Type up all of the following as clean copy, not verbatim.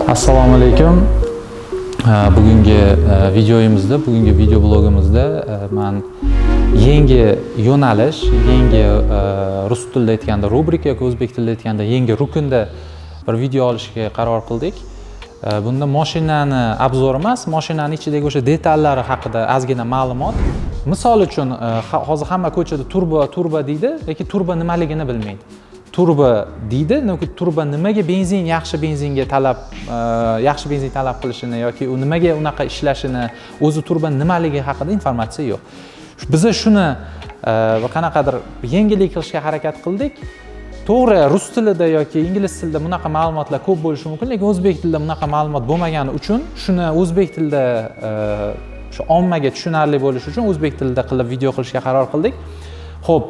Assalomu alaykum. Bugungi videoyimizda, bugungi video blogimizda men yangi yo'nalish, yangi rus tilida aytganda rubrika yoki o'zbek tilida aytganda yangi rukunda bir video olishga qaror qildik. Bunda mashinani obzor emas, mashinaning ichidagi o'sha detallari haqida ozgina ma'lumot. Misol uchun, hozir hamma ko'chada turbo deydi, lekin turbo nimaligini bilmaydi. Turbo deydi, turbo nimaga yaxshi benzinga talab qilishini yoki u nimaga unaqa ishlashini, o'zi turbo nimaligi haqida informatsiya yo'q. Biz shuni qanaqadir yangilik qilishga harakat qildik. To'g'ri, rus tilida yoki ingliz tilida bunaqa ma'lumotlar ko'p bo'lishi mumkin, lekin o'zbek tilida bunaqa ma'lumot bo'lmagani uchun shuni o'zbek tilida shu ommaga tushunarli bo'lishi uchun o'zbek tilida qilib video qilishga qaror qildik. Xo'p,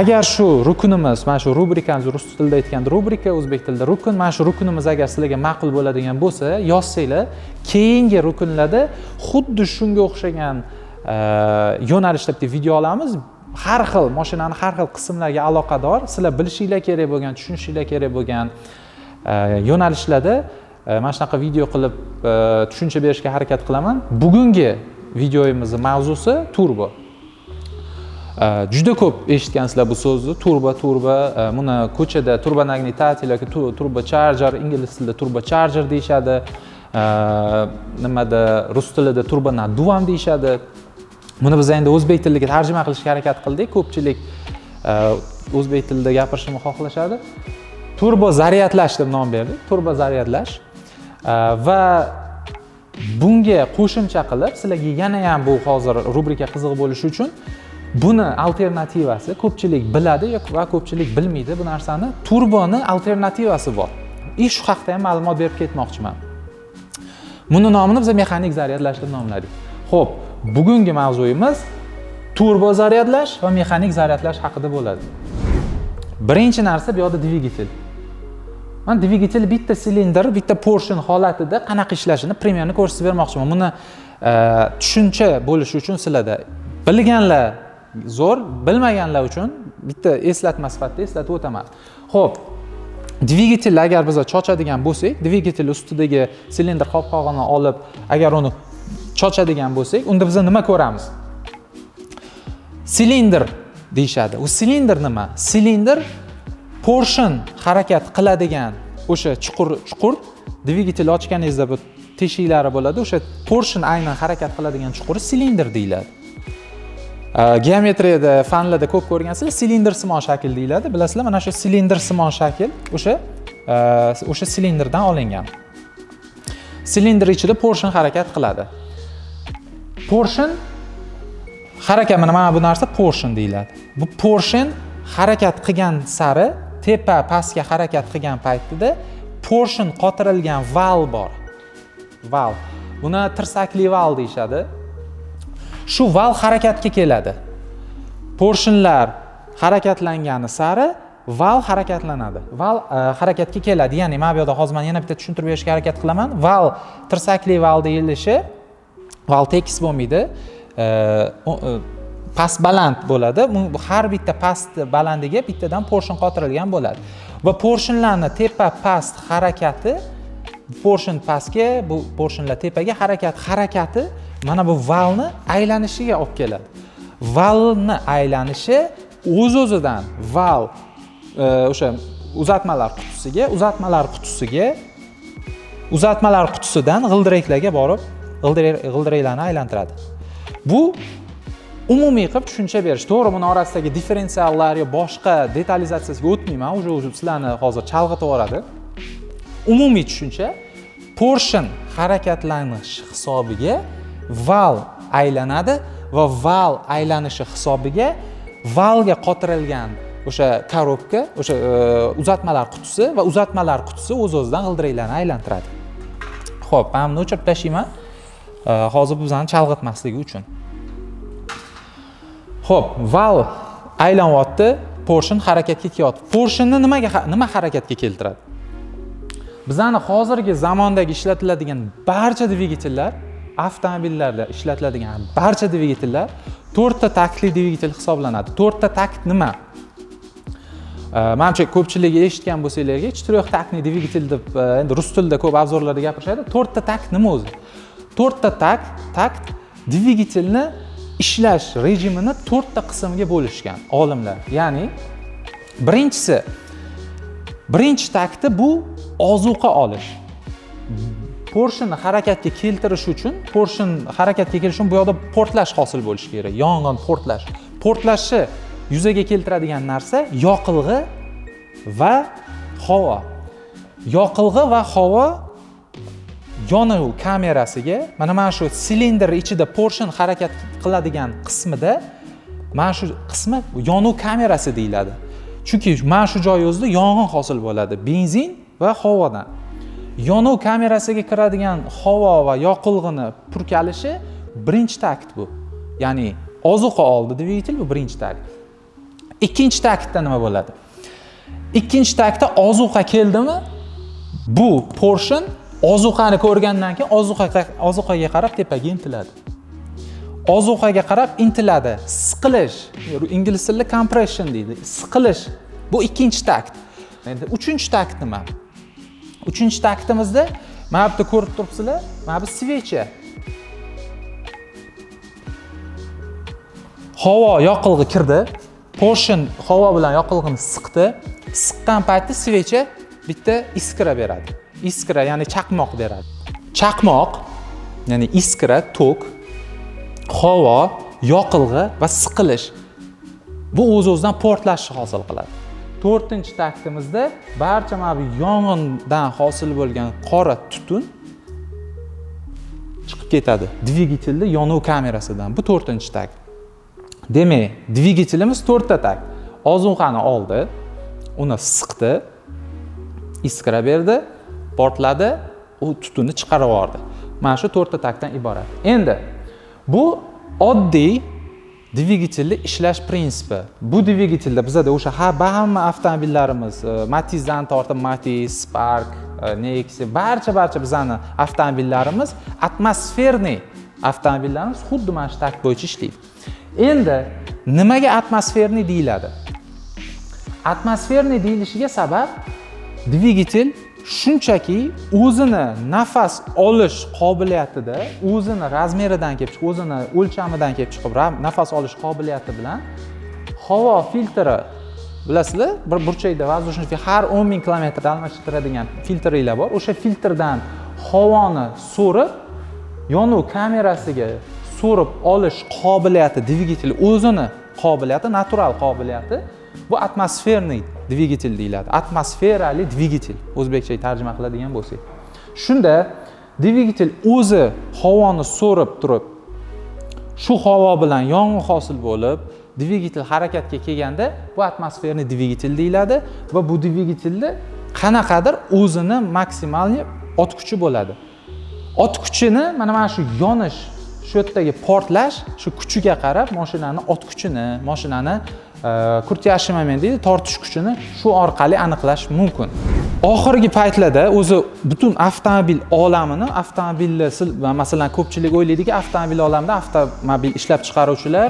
agar shu rukunimiz, mana shu rubrikamiz rus tilida aytganda rubrika, o'zbek tilida rukun, mana shu rukunimiz agar sizlarga ma'qul bo'ladigan bo'lsa, yozsanglar, keyingi rukunlarda xuddi shunga o'xshagan yo'nalishda bitta video olamiz. Har xil mashinani har xil qismlarga aloqador, sizlar bilishinglar kerak bo'lgan, tushunishinglar kerak bo'lgan yo'nalishlarda mana shunaqa video qilib tushuncha berishga harakat qilaman. Bugungi videoyimizning mavzusi turbo. Juda ko'p eshitgansizlar bu so'zni, turbo. Buni ko'chada turbo nagnitatelь yoki turbo charger, ingliz tilida turbo charger deyshadi. Nimada rus tilida turbo nadduv ham deyshadi. Buni biz endi o'zbek tiliga tarjima qilishga harakat qildik. Ko'pchilik o'zbek tilida gapirishni xohlashadi. Turbo zaryadlash deb nom berdik. Turbo zaryadlash. Va bunga qo'shimcha qilib, sizlarga yana ham bu hozir rubrika qiziq bo'lishi uchun buni alternativasi ko'pchilik biladi va ko'pchilik bilmaydi bu narsani. Turboni alternativasi bor. Shu haqida ham ma'lumot berib ketmoqchiman. Buni nomini biz mexanik zaryadlash deb nomladik. Xo'p, bugungi mavzuyimiz turbo zaryadlash va mexanik zaryadlash haqida bo'ladi. Birinchi narsa bu yerda dvigatel. Men dvigatel bitta silindr, bitta portion holatida qanaqa ishlashini premyerni ko'rsatib bermoqchiman. Buni tushuncha bo'lishi uchun sizlarda bilganlar zo'r, bilmaganlar uchun bitta eslatma sifatida eslatib o'taman. Xo'p, dvigatel agar biz chochadigan bo'lsak, dvigatel ustidagi silindr qopqog'ini olib, agar uni chochadigan bo'lsak, unda biz nima ko'ramiz? Silindr deyshadi. U silindr nima? Silindr portion harakat qiladigan o'sha chuqur dvigatel ochganingizda bu teshiklari bo'ladi. O'sha portion aynan harakat qiladigan chuquri silindr deyiladi. Geometriyada, fanlarda ko'p ko'rgansizlar, silindr simon shakl deyiladi. Bilasizlar, mana shu silindr simon shakl o'sha silindrdan olingan. Silindr ichida portion harakat qiladi. Portion harakat, mana bu narsa portion deyiladi. Bu portion harakat qilgan sari tepa pastga harakat qilgan paytida portion qotirilgan val bor. Val. Buni tirsakli val deyshadi. Shu val harakatga keladi. Portionlar harakatlangani sari val harakatlanadi. Val harakatga keladi. Ya'ni men bu yerda hozir men yana bitta tushuntirib berishga harakat qilaman. Val tirsakli val deyilishi, val tekis bo'lmaydi. Past baland bo'ladi. Har bitta past balandiga bittadan portion qotirilgan bo'ladi. Va portionlarni tepa past harakati, portion pastga, bu portionlar tepaga harakati mana bu valni aylanishiga olib keladi. Valni aylanishi o'z-o'zidan val o'sha uzatmalar qutisidan g'ildiraklarga borib, g'ildiraklarni aylantiradi. Bu umumiy qilib tushuncha berish. To'g'ri, buni orasidagi differensiallar yo boshqa detalizatsiyasiga o'tmayman, sizlarni hozir chalg'itib yuboradi. Umumiy tushuncha, portion harakatlanish hisobiga val aylanadi va val aylanishi hisobiga valga qotirilgan o'sha korobka, o'sha uzatmalar qutisi va uzatmalar qutisi o'z-o'zidan g'ildiraklarni aylantiradi. Xo'p, men buni o'chirib tashlayman. Hozir bizani chalg'itmasligi uchun. Xo'p, val aylanyapti, portion harakatga kelyapti. Portionni nima harakatga keltiradi? Bizani hozirgi zamondagi ishlatiladigan barcha dvigatellar, avtomobillarda ishlatiladigan barcha dvigatellar 4 ta taktli dvigatel hisoblanadi. 4 ta takt nima? Menimcha ko'pchilik eshitgan bo'lsanglarga 4 taktli dvigatel deb endi rus tilida ko'p obzorlarda gapirishadi. 4 ta takt nima o'zi? 4 ta takt dvigatelni ishlash rejimini 4 ta qismga bo'lishgan olimlar. Ya'ni birinchi takti bu ozuqa olish. Porsheni harakatga keltirish uchun, bu yoqda portlash hosil bo'lishi kerak. Yong'in portlash. Portlashni yuzaga keltiradigan narsa yoqilg'i va havo. Yoqilg'i va havo yonuv kamerasiga, mana shu silindr ichida porshen harakat qiladigan qismida, mana shu qismi yonuv kamerasi deyiladi. Chunki mana shu joy o'zida yong'in hosil bo'ladi, benzin va havodan. Yonuv kamerasiga kiradigan havo va yoqilg'ini purkalishi birinchi takt bu. Ya'ni ozuqa oldi dvigatel, bu birinchi takt. Ikkinchi taktda nima bo'ladi? Ikkinchi taktda ozuqa keldimi, bu porshen ozuqani ko'rgandan keyin ozuqaga qarab tepaga intiladi. Ozuqaga qarab intiladi. Siqilish, ingliz tilida compression deydi. Siqilish. Bu ikkinchi takt. Endi uchinchi takt nima? Uchinchi taktimizda mana bu yerda ko'rib turibsizlar, mana bu svecha. Havo, yoqilg'i kirdi. Porshen havo bilan yoqilg'ini siqdi. Siqqan paytda svecha bitta iskra beradi. Iskra, ya'ni chaqmoq beradi. Chaqmoq, ya'ni iskra, tok, havo, yoqilg'i va siqilish. Bu o'z-o'zidan portlashni hosil qiladi. 4-taktimizda barcha mana bu yong'indan hosil bo'lgan qora tutun chiqib ketadi dvigatelda yonuv kamerasidan. Bu 4-takt. Demak, dvigatelimiz 4 ta takt. Ozuqani oldi, uni siqdi, iskra berdi, portladi, u tutunni chiqarib yubordi. Mana shu 4 ta taktdan iborat. Endi bu oddiy dvigatelda ishlash prinsipi. Bu dvigatelda bizda o'sha hamma avtomobillarimiz, Matiz'dan tortib Matiz, Spark, Nexia, barcha bizani avtomobillarimiz atmosferniy avtomobillarimiz xuddi mana shu takt bo'yicha ishlaydi. Endi nimaga atmosferniy deyiladi? Atmosferniy deyilishiga sabab dvigatel shunchaki o'zini nafas olish qobiliyatida, o'zini razmeridan kelib chiqib, o'zini o'lchamidan kelib chiqib, nafas olish qobiliyati bilan havo filtri, bilasizlar, bir burchakda воздушный har 10,000 kilometrda almashtiradigan filtrlar bor. O'sha filtrdan havoni so'rib, yonuv kamerasiga so'rib olish qobiliyati dvigatel o'zini qobiliyati, natural qobiliyati. Bu atmosferniy dvigatel deyiladi. Atmosferali dvigatel, o'zbekcha tarjima qiladigan bo'lsak. Shunda dvigatel o'zi havoni so'rib turib, shu havo bilan yong'in hosil bo'lib, dvigatel harakatga kelganda bu atmosferniy dvigatel deyiladi va bu dvigatelda qanaqadir o'zini maksimal ot kuchi bo'ladi. Ot kuchini mana shu yonish, shu yerdagi portlash, shu kuchiga qarab mashinani ot kuchini, mashinani kurtiyashi moment deydi, tortish kuchini shu orqali aniqlash mumkin. Oxirgi paytlarda o'zi butun avtomobil olamini, avtomobilni masalan ko'pchilik o'ylaydiki, avtomobil olamida avtomobil ishlab chiqaruvchilar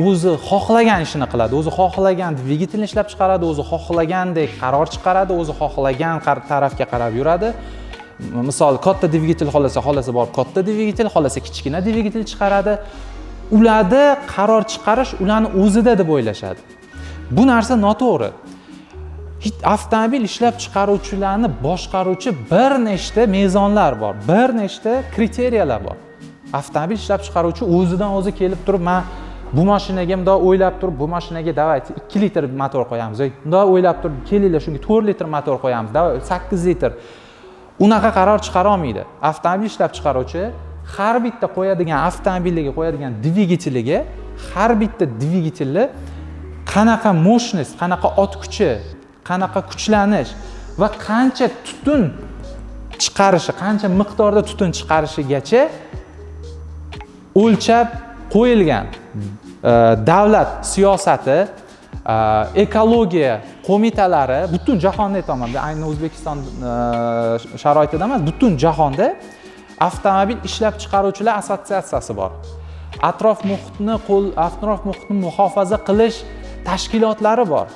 o'zi xohlagan ishini qiladi, o'zi xohlagan dvigatelni ishlab chiqaradi, o'zi xohlagandek qaror chiqaradi, o'zi xohlagan tarafga qarab yuradi. Misol, katta dvigatel xohlasa borib katta dvigatel, xohlasa kichkina dvigatel chiqaradi. Ularda qaror chiqarish ularni o'zida deb o'ylashadi. Bu narsa noto'g'ri. Avtomobil ishlab chiqaruvchilarni boshqaruvchi bir nechta mezonlar bor, bir nechta kriteriyalar bor. Avtomobil ishlab chiqaruvchi o'zidan o'zi kelib turib, men bu mashinaga bunday o'ylab turib, bu mashinaga davayt 2 litr motor qo'yamiz. Bunday o'ylab turib, kelinglar shunga 4 litr motor qo'yamiz, davay 8 litr. Unaqa qaror chiqara olmaydi. Avtomobil ishlab chiqaruvchi har bitta qo'yadigan avtomobilga qo'yadigan dvigateliga, har bitta dvigatelni qanaqa moshnost, qanaqa ot kuchi, qanaqa kuchlanish va qancha tutun chiqarishi, qancha miqdorda tutun chiqarishigacha o'lchab qo'yilgan. Davlat siyosati, ekologiya qo'mitalari butun jahonda aytaman, ayni O'zbekiston sharoitida emas, butun jahonda avtomobil ishlab chiqaruvchilar assotsiatsiyasi bor. Atrof muhitni muhofaza qilish tashkilotlari bor.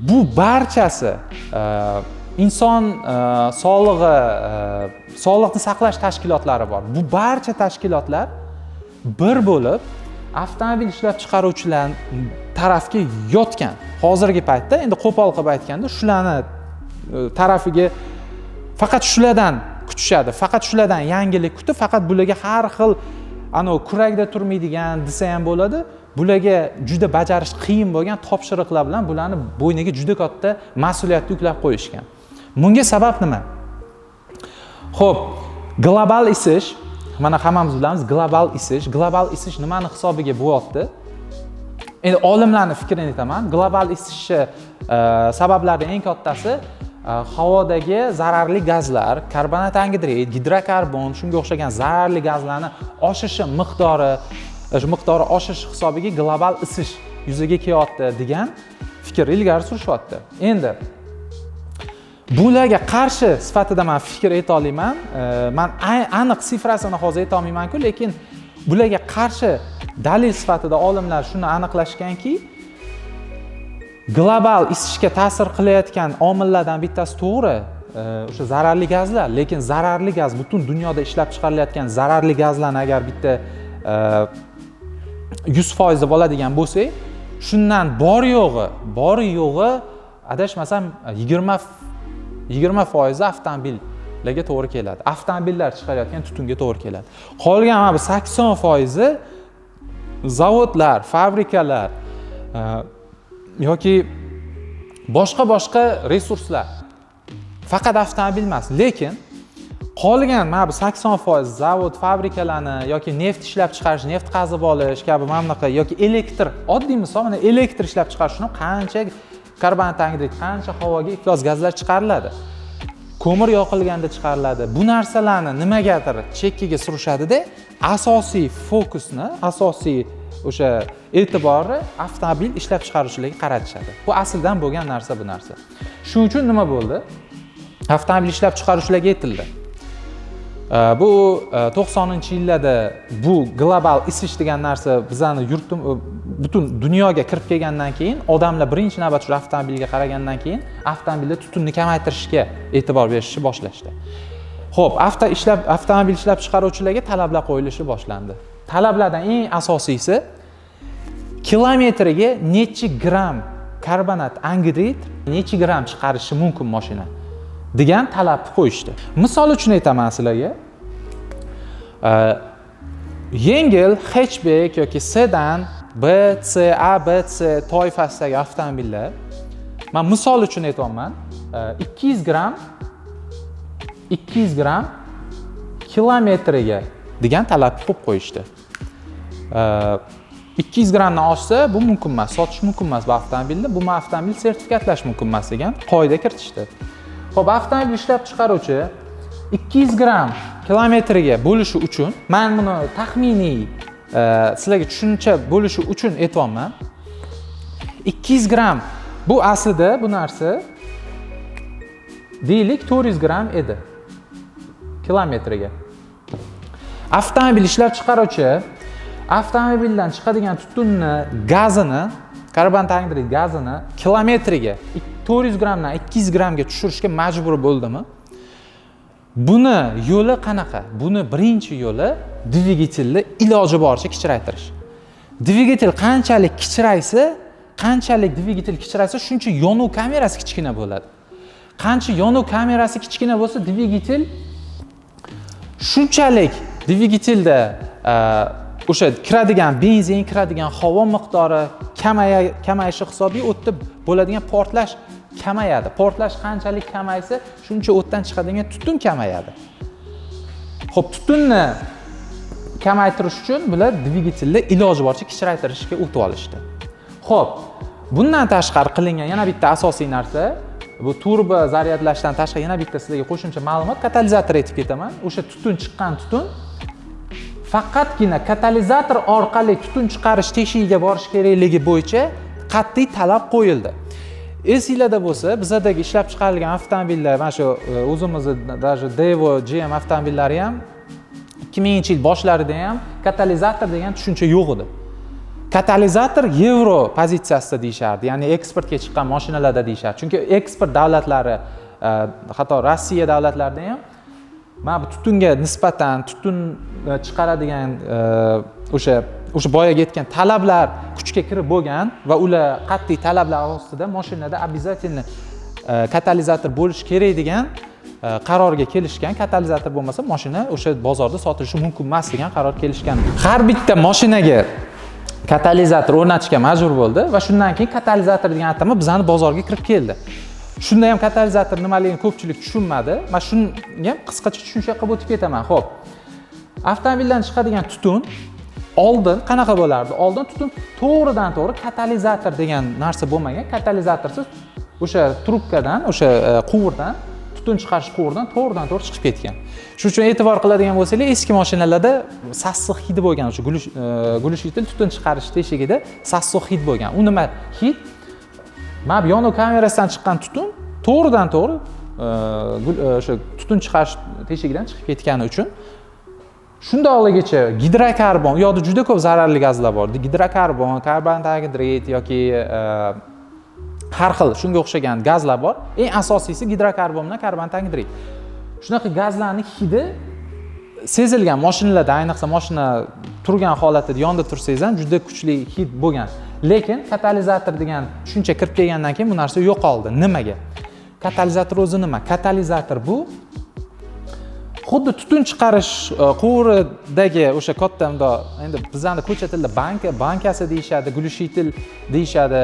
bu barchasi inson sog'liqni saqlash tashkilotlari bor. Bu barcha tashkilotlar bir bo'lib avtomobil ishlab chiqaruvchilar tarafga yotgan. Hozirgi paytda endi qo'pol qilib aytganda shularni tarafiga faqat shulardan kutishadi. Faqat shulardan yangilik kutib, faqat bularga har xil kurakda turmaydigan desa ham bo'ladi. Bularga juda bajarish qiyin bo'lgan topshiriqlar bilan bularni bo'yniga juda katta mas'uliyatni yuklab qo'yishgan. Bunga sabab nima? Xo'p, global isish, mana hammamiz bilamiz, global isish nimani hisobiga bo'lyapti? Endi olimlarning fikrini aytaman. Global isishni sabablaridan eng kattasi havodagi zararli gazlar, karbonat angidrid, gidrokarbon, shunga o'xshagan zararli gazlarning oshishi miqdori oshish hisobiga global isish yuzaga kelyapti degan fikr ilgari surishyapti. Endi bularga qarshi sifatida men fikr ayta olmayman. Men aniq sifrasini hozir ayta olmayman-ku, lekin bularga qarshi dalil sifatida olimlar shuni aniqlashganki, global isishga ta'sir qilayotgan omillardan bittasi to'g'ri, o'sha zararli gazlar, lekin zararli gaz butun dunyoda ishlab chiqarilayotgan zararli gazlarni agar bitta 100% oladigan bo'lsak, shundan bor yo'g'i adashmasam 20% avtomobillarga to'g'ri keladi. Avtomobillar chiqarayotgan tutunga to'g'ri keladi. Qolgan mana bu 80% zavodlar, fabrikalar yoki boshqa resurslar. Faqat avtomobil emas, lekin qolgan mana bu 80% zavod, fabrikalarni yoki neft ishlab chiqarish, neft qazib olish kabi mana bunaqa yoki elektr, oddiy misol, mana elektr ishlab chiqarishni qancha karbonat angidrid, qancha havoga iflos gazlar chiqariladi. Ko'mir yoqilganda chiqariladi. Bu narsalarni nimagadir chekkaga surishadi-da, asosiy fokusni, asosiy o'sha e'tiborni avtomobil ishlab chiqaruvchilarga qaratishadi. Bu asldan bo'lgan narsa bu narsa. Shuning uchun nima bo'ldi? Avtomobil ishlab chiqaruvchilarga aytildi. Bu 90-yillarda bu global isish degan narsa bizani butun dunyoga kirib kelgandan keyin odamlar birinchi navbat shu avtomobilga qaragandan keyin avtomobilda tutunni kamaytirishga e'tibor berishni boshlashdi. Xo'p, avtomobil ishlab chiqaruvchilarga talablar qo'yilishi boshlandi. Talablardan eng asosiysi kilometriga necha gram karbonat angidrid, necha gram chiqarishi mumkin mashina degan talabni qo'yishdi. Misol uchun aytaman sizlarga. Yengil hatchback yoki sedan ABC toifasidagi avtomobillar, men misol uchun aytayapman, 200 gram kilometriga degan talabni qo'yib qo'yishdi. 200 gramdan oshsa bu mumkin emas, sotish mumkin emas bu avtomobilni, bu avtomobil sertifikatlash mumkin emas degan qoida kiritishdi. Xo'p, avtomobil ishlab chiqaruvchi 200 gram kilometriga bo'lishi uchun, men buni taxminiy sizlarga tushuncha bo'lishi uchun aytayapman. 200 gram bu aslida bu narsa deylik 400 gram edi kilometriga. Avtomobil ishlab chiqaruvchi avtomobildan chiqadigan tutunni gazini, karbonat angidrid gazini kilometriga 400 gramdan 200 gramga tushirishga majbur bo'ldimi? Buni yo'li qanaqa? Buni birinchi yo'li dvigatelni iloji boricha kichraytirish. Dvigatel qanchalik kichraysa, shuncha yonuv kamerasi kichkina bo'ladi. Qancha yonuv kamerasi kichkina bo'lsa, dvigatel shunchalik dvigatelda o'sha kiradigan benzin, kiradigan havo miqdori kamayishi hisobiga o'tda bo'ladigan portlash kamayadi. Portlash qanchalik kamaysa, shuncha o'tdan chiqadigan tutun kamayadi. Xo'p, tutunni kamaytirish uchun bular dvigatelni iloji boricha kichraytirishga o'tib olishdi. Xo'p, bundan tashqari qilingan yana bitta asosiy narsa, bu turbo zaryadlashdan tashqari yana bitta sizlarga qo'shimcha ma'lumot, katalizator aytib ketaman. O'sha chiqqan tutun faqatgina katalizator orqali tutun chiqarish teshigiga borish kerakligi bo'yicha qat'iy talab qo'yildi. Esinglarda bo'lsa, bizadagi ishlab chiqarilgan avtomobillar, mana shu o'zimizni даже Devo, GM avtomobillari ham 2000-yil boshlarida ham katalizator degan tushuncha yo'q edi. Katalizator yevro pozitsiyasida deyishardi, ya'ni eksportga chiqqan mashinalarda deyishardi. Chunki eksport davlatlari, hatto Rossiya davlatlarida ham mana bu tutunga nisbatan tutun chiqaradigan o'sha boyaga aytgan talablar kuchga kirib bo'lgan va ular qat'iy talablar ostida mashinada обязательно katalizator bo'lishi kerak degan qarorga kelishgan. Katalizator bo'lmasa mashina o'sha bozorda sotilishi mumkin emas degan qaror kelishgan. Har bitta mashinaga katalizator o'rnatishga majbur bo'ldi va shundan keyin katalizator degan atama bizani bozorga kirib keldi. Shunda ham katalizator nimaligini ko'pchilik tushunmadi. Men shunga ham qisqacha tushuncha qilib o'tib ketaman. Xo'p. Avtomobildan chiqadigan tutun oldin qanaqa bo'lardi? Oldin tutun to'g'ridan-to'g'ri katalizator degan narsa bo'lmagan. Katalizatorsiz o'sha trubkadan, o'sha quvurdan, tutun chiqarish quvuridan to'g'ridan-to'g'ri chiqib ketgan. Shuning uchun e'tibor qiladigan bo'lsangiz, eski mashinalarda sassiq hidi bo'lgan, o'sha gulishitl tutun chiqarish teshigida sassiq hid bo'lgan. U nima hid? Mana bu yonuv kamerasidan chiqqan tutun to'g'ridan-to'g'ri o'sha tutun chiqarish teshigidan chiqib ketgani uchun shundoqligicha gidrokarbon, u yoqda juda ko'p zararli gazlar bor. Gidrokarbon, karbon dioksid yoki har xil shunga o'xshagan gazlar bor. Eng asosiysi gidrokarbon bilan karbon dioksid. Shunaqa gazlarning hidi sezilgan mashinalarda, ayniqsa mashina turgan holatida yonda tursangiz ham juda kuchli hid bo'lgan. Lekin katalizator degan tushuncha kirib kelgandan keyin bu narsa yo'qoldi. Nimaga? Katalizator o'zi nima? Katalizator bu xuddi tutun chiqarish quvuridagi o'sha katta endi bizning ko'cha tilida bankasi deyishadi, gulishitl deyishadi,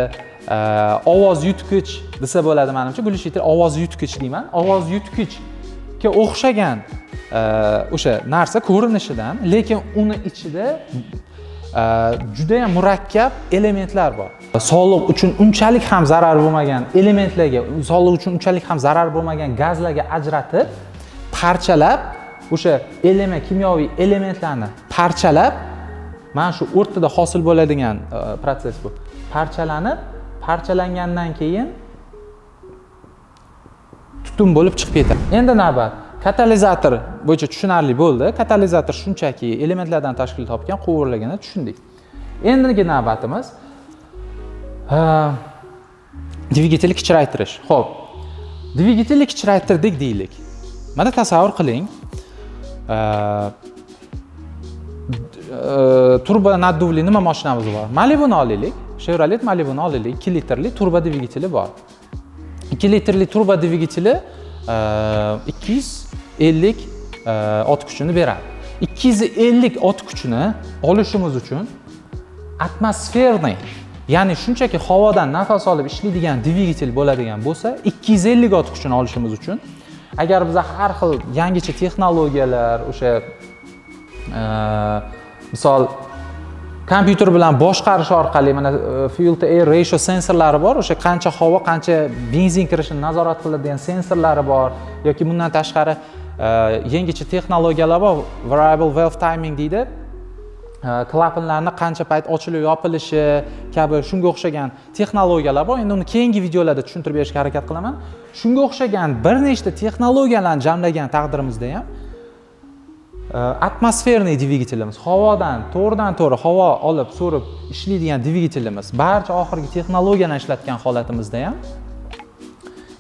ovoz yutgich desa bo'ladi menimcha. Gulishitl ovoz yutgich deyman. Ovoz yutgichga o'xshagan o'sha narsa ko'rinishidan, lekin uni ichida juda ham murakkab elementlar bor. Sog'liq uchun unchalik ham zarar bo'lmagan elementlarga, sog'liq uchun unchalik ham zarar bo'lmagan gazlarga ajratib, parchalab, o'sha kimyoviy elementlarni parchalab, mana shu o'rtada hosil bo'ladigan proses bu. Parchalangandan keyin tutun bo'lib chiqib ketadi. Endi navbat katalizator bo'yicha tushunarli bo'ldi. Katalizator shunchaki elementlardan tashkil topgan quvurligini tushundik. Endigi navbatimiz dvigatelni kichraytirish. Xo'p, dvigatelni kichraytirdik deylik. Mana tasavvur qiling. Turbo nadduvli nima mashinamiz bor? Malibuni olaylik. Chevrolet Malibuni olaylik. 2 litrli turbo dvigateli bor. 2 litrli turbo dvigateli 250 ot kuchini beradi. 250 ot kuchini olishimiz uchun atmosferniy, ya'ni shunchaki havodan nafas olib ishlaydigan dvigatel bo'ladigan bo'lsa, 250 ot kuchini olishimiz uchun agar biz har xil yangicha texnologiyalar, o'sha misol kompyuter bilan boshqarish orqali mana fuel to air ratio sensorlari bor, o'sha qancha havo, qancha benzin kirishini nazorat qiladigan sensorlari bor yoki bundan tashqari yangicha texnologiyalar bor, variable valve timing deydi. Klapanlarni qancha payt ochilib yopilishi kabi shunga o'xshagan texnologiyalar bor. Endi uni keyingi videolarda tushuntirib berishga harakat qilaman. Shunga o'xshagan bir nechta texnologiyalarni jamlagan taqdirimizda ham atmosferniy dvigatelimiz, havodan to'g'ridan-to'g'ri havo olib, so'rib ishlaydigan dvigatelimiz, barcha oxirgi texnologiyani ishlatgan holatimizda ham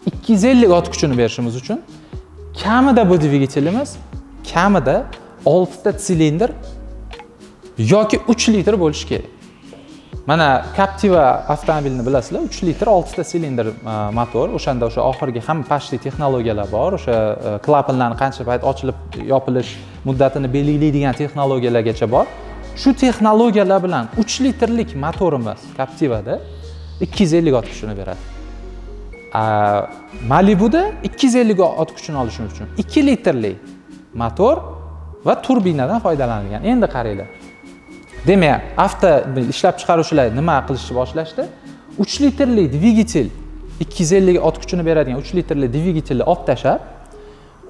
250 ot kuchini berishimiz uchun kamida bu dvigatelimiz kamida 6 ta silindr yoki 3 litr bo'lishi kerak. Mana Captiva avtomobilni bilasizlar, 3 litr 6 ta silindr motor, o'shanda o'sha oxirgi ham pashli texnologiyalar bor, o'sha klapanlarni qancha payt ochilib yopilish muddatini belgilaydigan texnologiyalargacha bor. Shu texnologiyalar bilan 3 litrlik motorimiz Captivada 250 ot kuchini beradi. Malibuda 250 ot kuchini olishimiz uchun 2 litrli motor va turbinadan foydalanilgan. Endi qaranglar. Demak, ishlab chiqaruvchilar nima qilishni boshlashdi? 3 litrli dvigatel, 250 ot kuchini beradigan 3 litrli dvigatelni olib tashlab,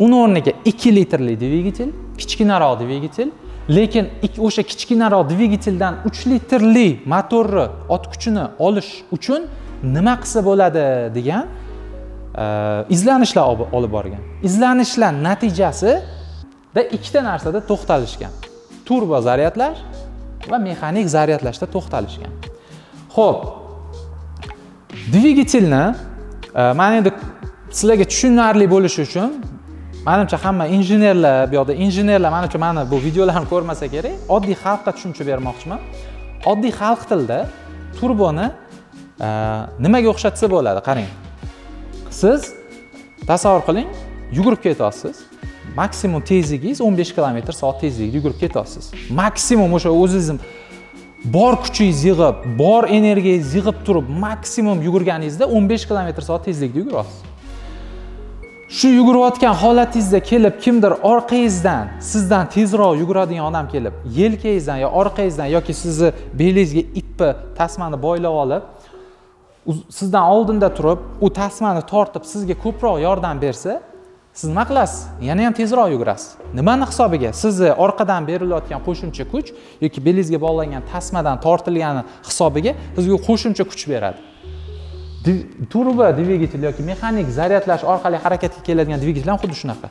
uni o'rniga 2 litrli dvigatel, kichkinaroq dvigatel, lekin o'sha kichkinaroq dvigateldan 3 litrli motorni ot kuchini olish uchun nima qilsa bo'ladi degan izlanishlar olib borgan. Izlanishlar natijasida ikkita narsada to'xtalishgan. Turbo zaryadlash va mexanik zaryadlashda to'xtalishgan. Xo'p, dvigatelni mana endi sizlarga tushunarli bo'lishi uchun menimcha hamma injenerlar, bu yoqda injenerlar menimcha mana bu videolarni ko'rmasa kerak, oddiy xalqqa tushuncha bermoqchiman. Oddiy xalq tilida turboni nimaga o'xshatsa bo'ladi? Qarang. Siz tasavvur qiling, yugurib ketyapsiz. Maksimum tezligingiz 15 km/soat tezlikda yugurib ketyapsiz. Maksimum o'sha o'zingiz bor kuchingiz yig'ib, bor energiyangiz yig'ib turib, maksimum yugurganingizda 15 km/soat tezlikda yugurasiz. Shu yugurayotgan holatingizda kelib kimdir orqangizdan sizdan tezroq yuguradigan odam kelib, yelkangizdan yo orqangizdan yoki sizni belingizga ipni, tasmani boylab olib, sizdan oldinda turib, u tasmani tortib sizga ko'proq yordam bersa, siz nima qilasiz? Yana ham tezroq yugurasiz. Nimani hisobiga? Sizni orqadan berilayotgan qo'shimcha kuch yoki belingizga bog'langan tasmadan tortilgani hisobiga sizga qo'shimcha kuch beradi. Turbo dvigatel yoki mexanik zaryadlash orqali harakatga keladigan dvigatellar xuddi shunaqa.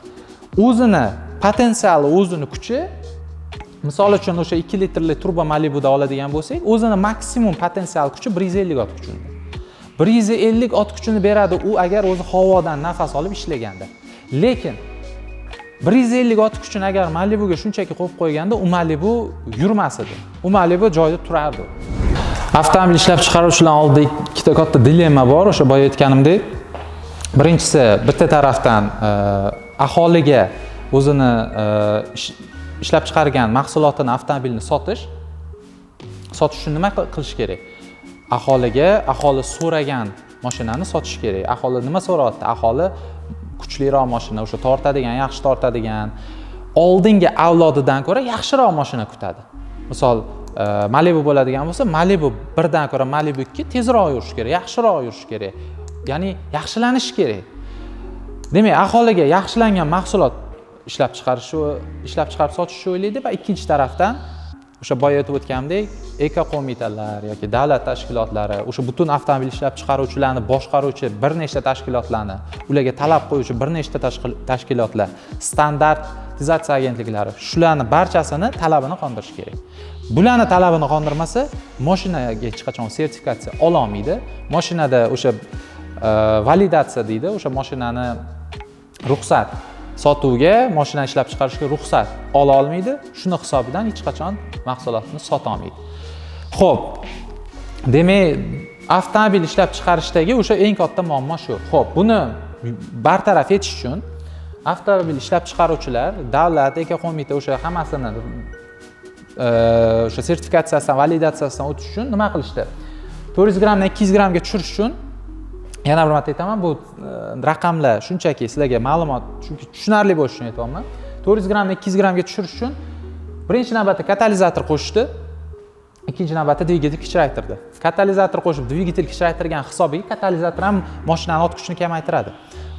O'zini potensiali, o'zini kuchi, misol uchun o'sha 2 litrli turbo Malibuda oladigan bo'lsak, o'zini maksimum potensial kuchi 150 ot kuchini. 150 ot kuchini beradi u agar o'zi havodan nafas olib ishlaganda. Lekin 150 ot kuchini agar Malibuga shunchaki qo'yib qo'yganda, u Malibu yurmas edi. U Malibu joyida turardi. Avtomobil ishlab chiqaruvchilar oldida ikkita katta dilemma bor, o'sha boya aytganimdek. Birinchisi, bitta tarafdan aholiga o'zini ishlab chiqargan mahsulotini, avtomobilni sotish uchun nima qilish kerak? Aholi so'ragan mashinani sotish kerak. Aholi nima so'rayapti? Aholi kuchliroq mashina, o'sha tortadigan, yaxshi tortadigan, oldingi avlodidan ko'ra yaxshiroq mashina kutadi. Misol Malibu bo'ladigan bo'lsa, Malibu 1 dan ko'ra Malibu 2 tezroq yurish kerak, yaxshiroq yurish kerak. Ya'ni yaxshilanish kerak. Demak, aholiga yaxshilangan mahsulot ishlab chiqarib sotishni o'ylaydi va ikkinchi tarafdan o'sha boya aytib o'tgandek, eko qo'mitalar yoki davlat tashkilotlari, o'sha butun avtomobil ishlab chiqaruvchilarni boshqaruvchi bir nechta tashkilotlarni, ularga talab qo'yuvchi bir nechta tashkilotlar, standartizatsiya agentliklari, shularni barchasini talabini qondirish kerak. Bularni talabini qondirmasa, mashinaga hech qachon sertifikatsiya ola olmaydi. Mashinada o'sha validatsiya deydi, o'sha mashinani ruxsat sotuvga, mashina ishlab chiqarishga ruxsat ola olmaydi. Shuni hisobidan hech qachon mahsulotni sota olmaydi. Xo'p, demak, avtomobil ishlab chiqarishdagi o'sha eng katta muammo shu. Xo'p, buni bartaraf etish uchun avtomobil ishlab chiqaruvchilar, davlat, eko qo'mita o'sha hammasini o'sha sertifikatsiyasidan, validatsiyasidan o'tish uchun nima qilishdi? 400 grammdan 200 grammga tushirish uchun yana bir marta aytaman, bu raqamlar shunchaki sizlarga ma'lumot, chunki tushunarli bo'lishi uchun aytyapman. 400 grammdan 200 grammga tushirish uchun birinchi navbatda katalizator qo'shishdi, ikkinchi navbatda dvigatel kichraytirdi. Katalizator qo'shib dvigatel kichraytirgan hisobiga katalizator ham mashinaning ot kuchini kamaytiradi.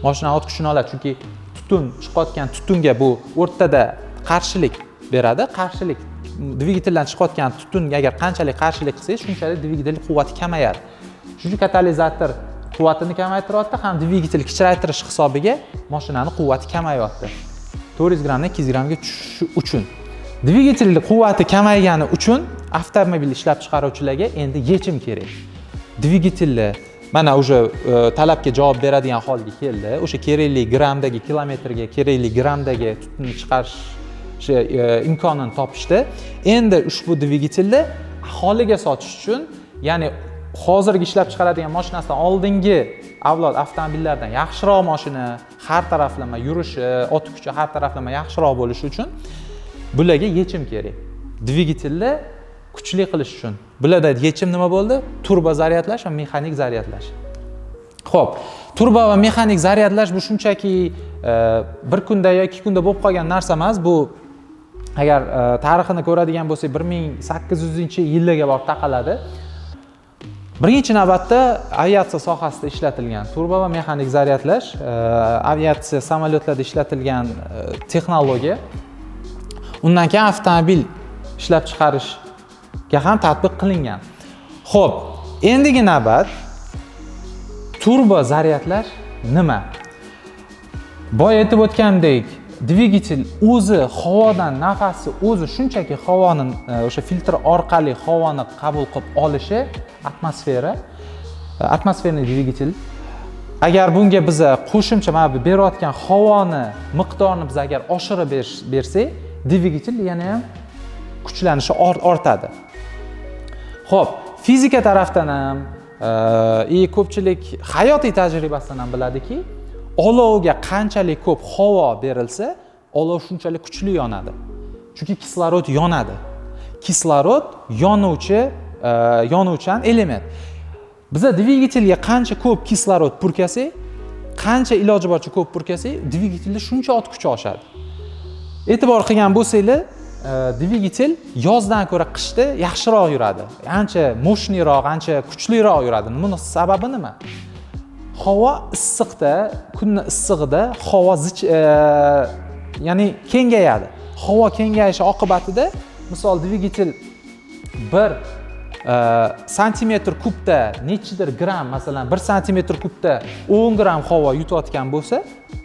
Mashinaning ot kuchini oladi, chunki tutun chiqayotgan tutunga bu o'rtada qarshilik beradi. Qarshilik dvigateldan chiqayotgan tutunga agar qanchalik qarshilik qilsangiz, shunchalik dvigatel quvvati kamayadi. Shuning uchun katalizator quvvatini kamaytiryapti, ham dvigatel kichraytirish hisobiga mashinaning quvvati kamayyapti. 400 grammdan 200 grammga tushishi uchun. Dvigatelning quvvati kamaygani uchun avtomobil ishlab chiqaruvchilarga endi yechim kerak. Dvigatelni mana o'sha talabga javob beradigan holga keldi. O'sha kerakli grammdagi kilometrga, kerakli grammdagi tutunni chiqarish imkonini topishdi. Endi ushbu dvigatelni aholiga sotish uchun, ya'ni hozirgi ishlab chiqaradigan mashinasidan oldingi avlod avtomobillardan yaxshiroq mashina, har taraflama yurishi, ot kuchi har taraflama yaxshiroq bo'lishi uchun bularga yechim kerak. Dvigatelni kuchli qilish uchun. Bularda yechim nima bo'ldi? Turbo zaryadlash va mexanik zaryadlash. Xo'p, turbo va mexanik zaryadlash bu shunchaki bir kunda yoki 2 kunda bo'lib qolgan narsa emas. Bu agar tarixini ko'radigan bo'lsak 1800-yillarga borib taqaladi. Birinchi navbatda aviatsiya sohasida ishlatilgan turbo va mexanik zaryadlash, aviatsiya samolyotlarda ishlatilgan texnologiya. Undan keyin avtomobil ishlab chiqarishga ham tatbiq qilingan. Xo'p, endigi navbat turbo zaryadlash nima? Boya aytib o'tgandek, dvigatel o'zi havodan nafasi o'zi shunchaki havoning o'sha filtr orqali havoni qabul qilib olishi atmosferniy dvigatel. Agar bunga biz qo'shimcha mana bu berayotgan havoni miqdorini biz agar oshirib bersak, dvigatel yana ham kuchlanishi ortadi. Xo'p, fizika tarafdan ham ko'pchilik hayotiy tajribasidan ham biladiki, olovga qanchalik ko'p havo berilsa, olov shunchalik kuchli yonadi. Chunki kislorod yonadi. Kislorod yonuvchan element. Biza dvigatelga qancha ko'p kislorod purkasak, qancha iloji boricha ko'p purkasak, dvigatelda shuncha ot kuchi oshadi. E'tibor qilgan bo'lsanglar, dvigatel yozdan ko'ra qishda yaxshiroq yuradi. Ancha mo'shniyroq, ancha kuchliroq yuradi. Buning sababi nima? Havo issiqda, kunning issig'ida havo ya'ni kengayadi. Havo kengayishi oqibatida, misol dvigatel 1 santimetr kubda nechidir gram, masalan 1 santimetr kubda 10 gram havo yutayotgan bo'lsa,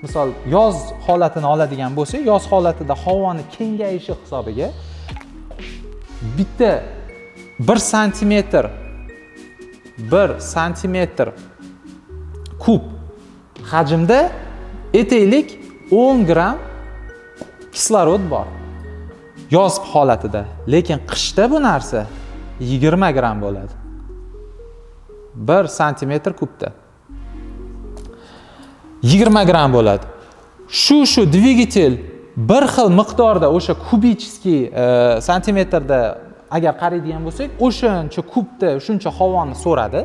misol yoz holatini oladigan bo'lsak, yoz holatida havoni kengayishi hisobiga bitta 1 santimetr kub hajmda aytaylik 10 gram kislorod bor yoz holatida, lekin qishda bu narsa 20 gram bo'ladi. 1 santimetr kubda 20 gram bo'ladi. Shu dvigatel bir xil miqdorda o'sha kubichskiy santimetrda agar qaraydigan bo'lsak, o'shancha kubda shuncha havoni so'radi.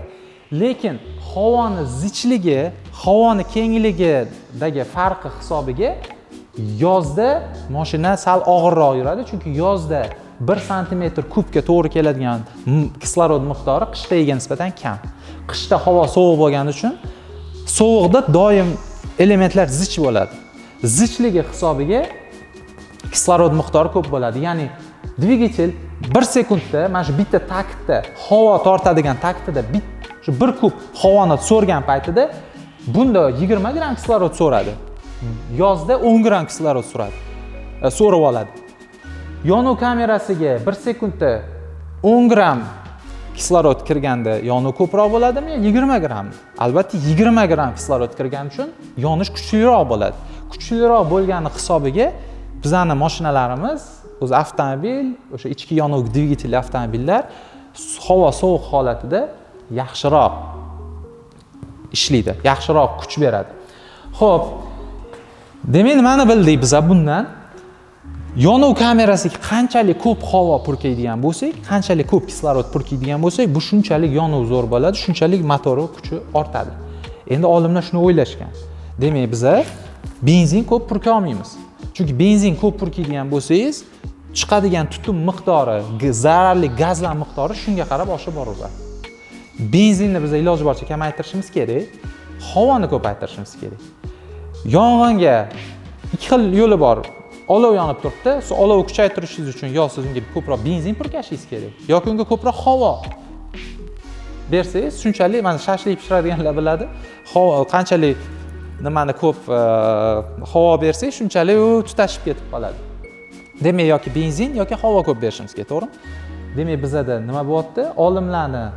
Lekin havoni zichligi, havoni kengligidagi farqi hisobiga yozda mashina sal og'irroq yuradi, chunki yozda 1 santimetr kubga to'g'ri keladigan kislorod miqdori qishdagiga nisbatan kam. Qishda havo sovuq bo'lgani uchun sovuqda doim elementlar zich bo'ladi. Zichligi hisobiga kislorod miqdori ko'p bo'ladi. Ya'ni dvigatel 1 sekundda mana shu bitta taktda havo tortadigan taktida shu 1 kub havoni so'rgan paytida bunda 20 gram kislorod so'radi. Yozda 10 gram kislorod so'rab oladi. Yonuv kamerasiga 1 sekundda 10 gram kislorod kirganda yonuv ko'proq bo'ladimi, 20 gram? Albatta 20 gram kislorod kirgani uchun yonish kuchliroq bo'ladi. Kuchliroq bo'lgani hisobiga bizning mashinalarimiz, o'zi avtomobil, o'sha ichki yonuv dvigatelli avtomobillar havo sovuq holatida yaxshiroq ishlaydi, yaxshiroq kuch beradi. Xo'p, demak nimani bildik biz bundan? Yonuv kamerasiga qanchalik ko'p havo purkaydigan bo'lsak, qanchalik ko'p kislorod purkaydigan bo'lsak, bu shunchalik yonuv zo'r bo'ladi, shunchalik motori kuchi ortadi. Endi olimlar shuni o'ylashgan. Demak, biz benzin ko'p purka olmaymiz. Chunki benzin ko'p purkaydigan bo'lsangiz, chiqadigan tutun miqdori, zararli gazlar miqdori shunga qarab oshib boraveradi. Benzinni biz iloji boricha kamaytirishimiz kerak, havoni ko'paytirishimiz kerak. Yong'inga ikki xil yo'li bor. Olov yonib turibdi, siz olovni kuchaytirishingiz uchun yo siz unga ko'proq benzin purkashingiz kerak, yoki unga ko'proq havo bersangiz, shunchalik mana shashlik pishiradiganlar biladi, qanchalik nimani ko'p havo bersangiz, shunchalik u tutashib ketib qoladi. Demak, yoki benzin yoki havo ko'p berishimiz kerak, to'g'rimi? Demak, bizda nima bo'lyapti? Olimlarning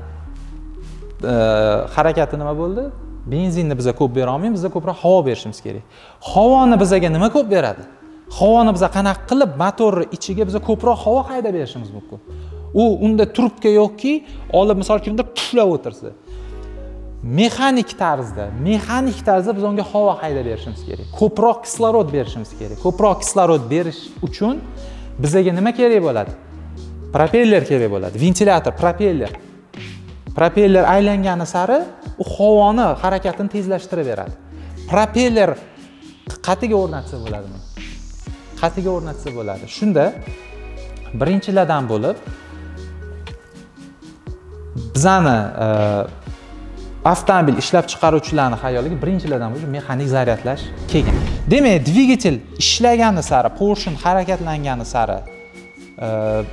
harakati nima bo'ldi? Benzinni biz ko'p bera olmaymiz, biz ko'proq havo berishimiz kerak. Havoni bizga nima ko'p beradi? Havoni biz qanaqa qilib motorni ichiga biz ko'proq havo haydab berishimiz mumkin. Unda trubka yo'qki, olib misol uchun puflab o'tirsa. Mexanik tarzda biz unga havo haydab berishimiz kerak. Ko'proq kislorod berishimiz kerak. Ko'proq kislorod berish uchun bizga nima kerak bo'ladi? Propeller kerak bo'ladi. Ventilyator, propeller. Propeller aylangani sari u havoni harakatini tezlashtirib beradi. Propeller qatiga o'rnatsa bo'ladimi? Qatiga o'rnatsa bo'ladi. Shunda birinchilardan bo'lib bizani avtomobil ishlab chiqaruvchilarning xayoliga birinchilardan bo'lib mexanik zaryadlash kelgan. Demak, dvigatel ishlagani sari, portion harakatlangani sari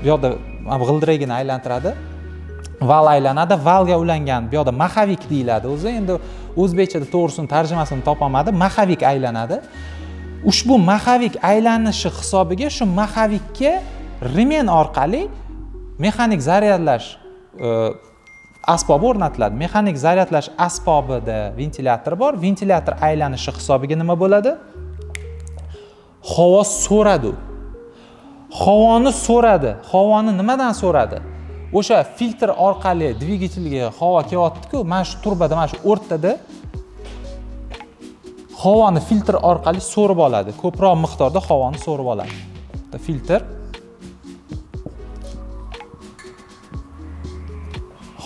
bu yoqda g'ildiragini aylantiradi, val aylanadi, valga ulangan bu yoqda maxavik deyiladi. O'zi endi o'zbekchada to'g'risini tarjimasini topolmadi, maxavik aylanadi. ushbu maxavik aylanishi hisobiga shu maxavikka remen orqali mexanik zaryadlash asbobi o'rnatiladi. Mexanik zaryadlash asbobida ventilyator bor. Ventilyator aylanishi hisobiga nima bo'ladi? Havo so'radi. Havoni so'radi. Havoni nimadan so'radi? O'sha filtr orqali dvigatelga havo kelyapti-ku, mana shu turbada, mana shu o'rtada havoni filtr orqali so'rib oladi. Ko'proq miqdorda havoni so'rib oladi. Filtr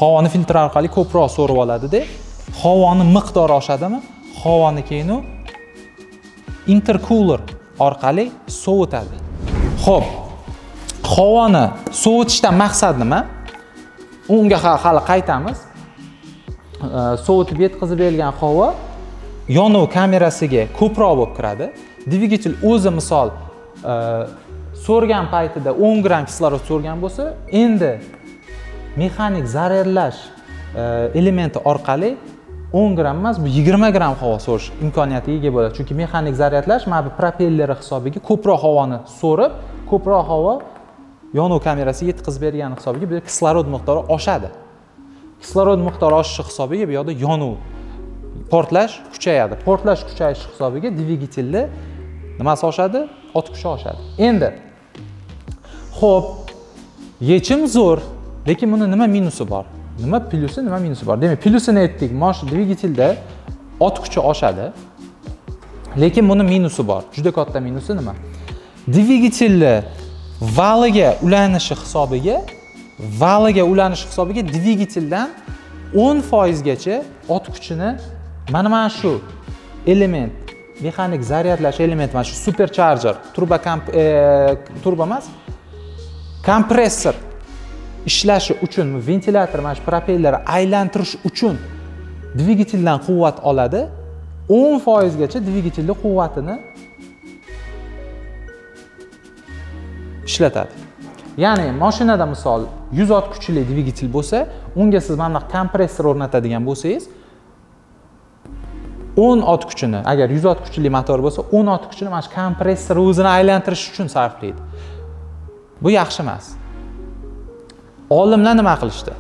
havoni filtr orqali ko'proq so'rib oladi-da, havoni miqdori oshadimi? Havoni keyin u intercooler orqali sovutadi. Xo'p, havoni sovutishdan maqsad nima? Unga hali qaytamiz. Sovutib yetkazib berilgan havo yonuv kamerasiga ko'proq bo'lib kiradi. Dvigatel o'zi misol so'rgan paytida 10 gram kislorod so'rgan bo'lsa, endi mexanik zaryadlash elementi orqali 10 gram emas, bu 20 gram havo so'rish imkoniyatiga ega bo'ladi. Chunki mexanik zaryadlash mana bu propelleri hisobiga ko'proq havoni so'rib, ko'proq havo yonuv kamerasiga yetkazib bergani hisobiga bu kislorod miqdori oshadi. Kislorod miqdori oshishi hisobiga bu yerda yonuv portlash kuchayadi. Portlash kuchayishi hisobiga dvigatelda nimasi oshadi? Ot kuchi oshadi. Endi xo'p, yechim zo'r, lekin buni nima minusi bor? Nima plyusi, nima minusi bor? Demak, plyusini aytdik. Mosh dvigatelda ot kuchi oshadi. Lekin buni minusi bor. Juda katta minusi nima? Dvigatelni valiga ulanishi hisobiga dvigateldan 10% gacha ot kuchini mana shu element, mexanik zaryadlash elementi, mana shu supercharger, turbo emas, kompressor ishlashi uchun, ventilyator mana shu propellerni aylantirish uchun dvigateldan quvvat oladi. 10% gacha dvigatelning quvvatini ishlatadi. Ya'ni mashinada misol 100 ot kuchli dvigatel bo'lsa, unga siz mana bu kompressor o'rnatadigan bo'lsangiz, 10 ot kuchini, agar 100 ot kuchli motor bo'lsa, 10 ot kuchini mana shu kompressor o'zini aylantirish uchun sarflaydi. Bu yaxshi emas. Olimlar nima qilishdi?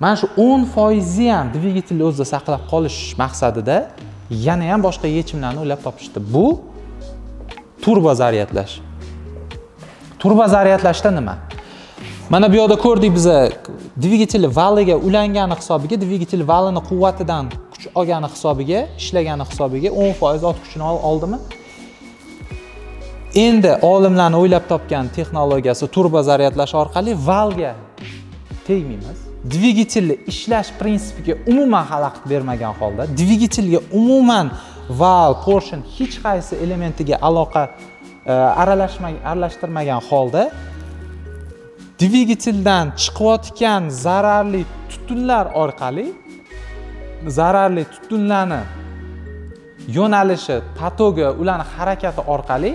Mana shu 10% ham dvigatelni o'zida saqlab qolish maqsadida yana ham boshqa yechimlarni o'ylab topishdi. Bu turbo zaryadlash. Turbo zaryadlashda nima? Mana bu yerda ko'rdik biz dvigatel valiga ulangani hisobiga, dvigatel valini quvvatidan kuch olgani hisobiga, ishlagani hisobiga 10% ot kuchini oldimi? Endi olimlarning o'ylab topgan texnologiyasi turbo zaryadlash orqali valga tegmaymiz. Dvigatelni ishlash prinsipiga umuman xalaqit bermagan holda, dvigatelga umuman val, portion hech qaysi elementiga aloqa aralashtirmagan holda dvigateldan chiqayotgan zararli tutunlar orqali zararli tutunlarni yo'nalishi, patogi, ularning harakati orqali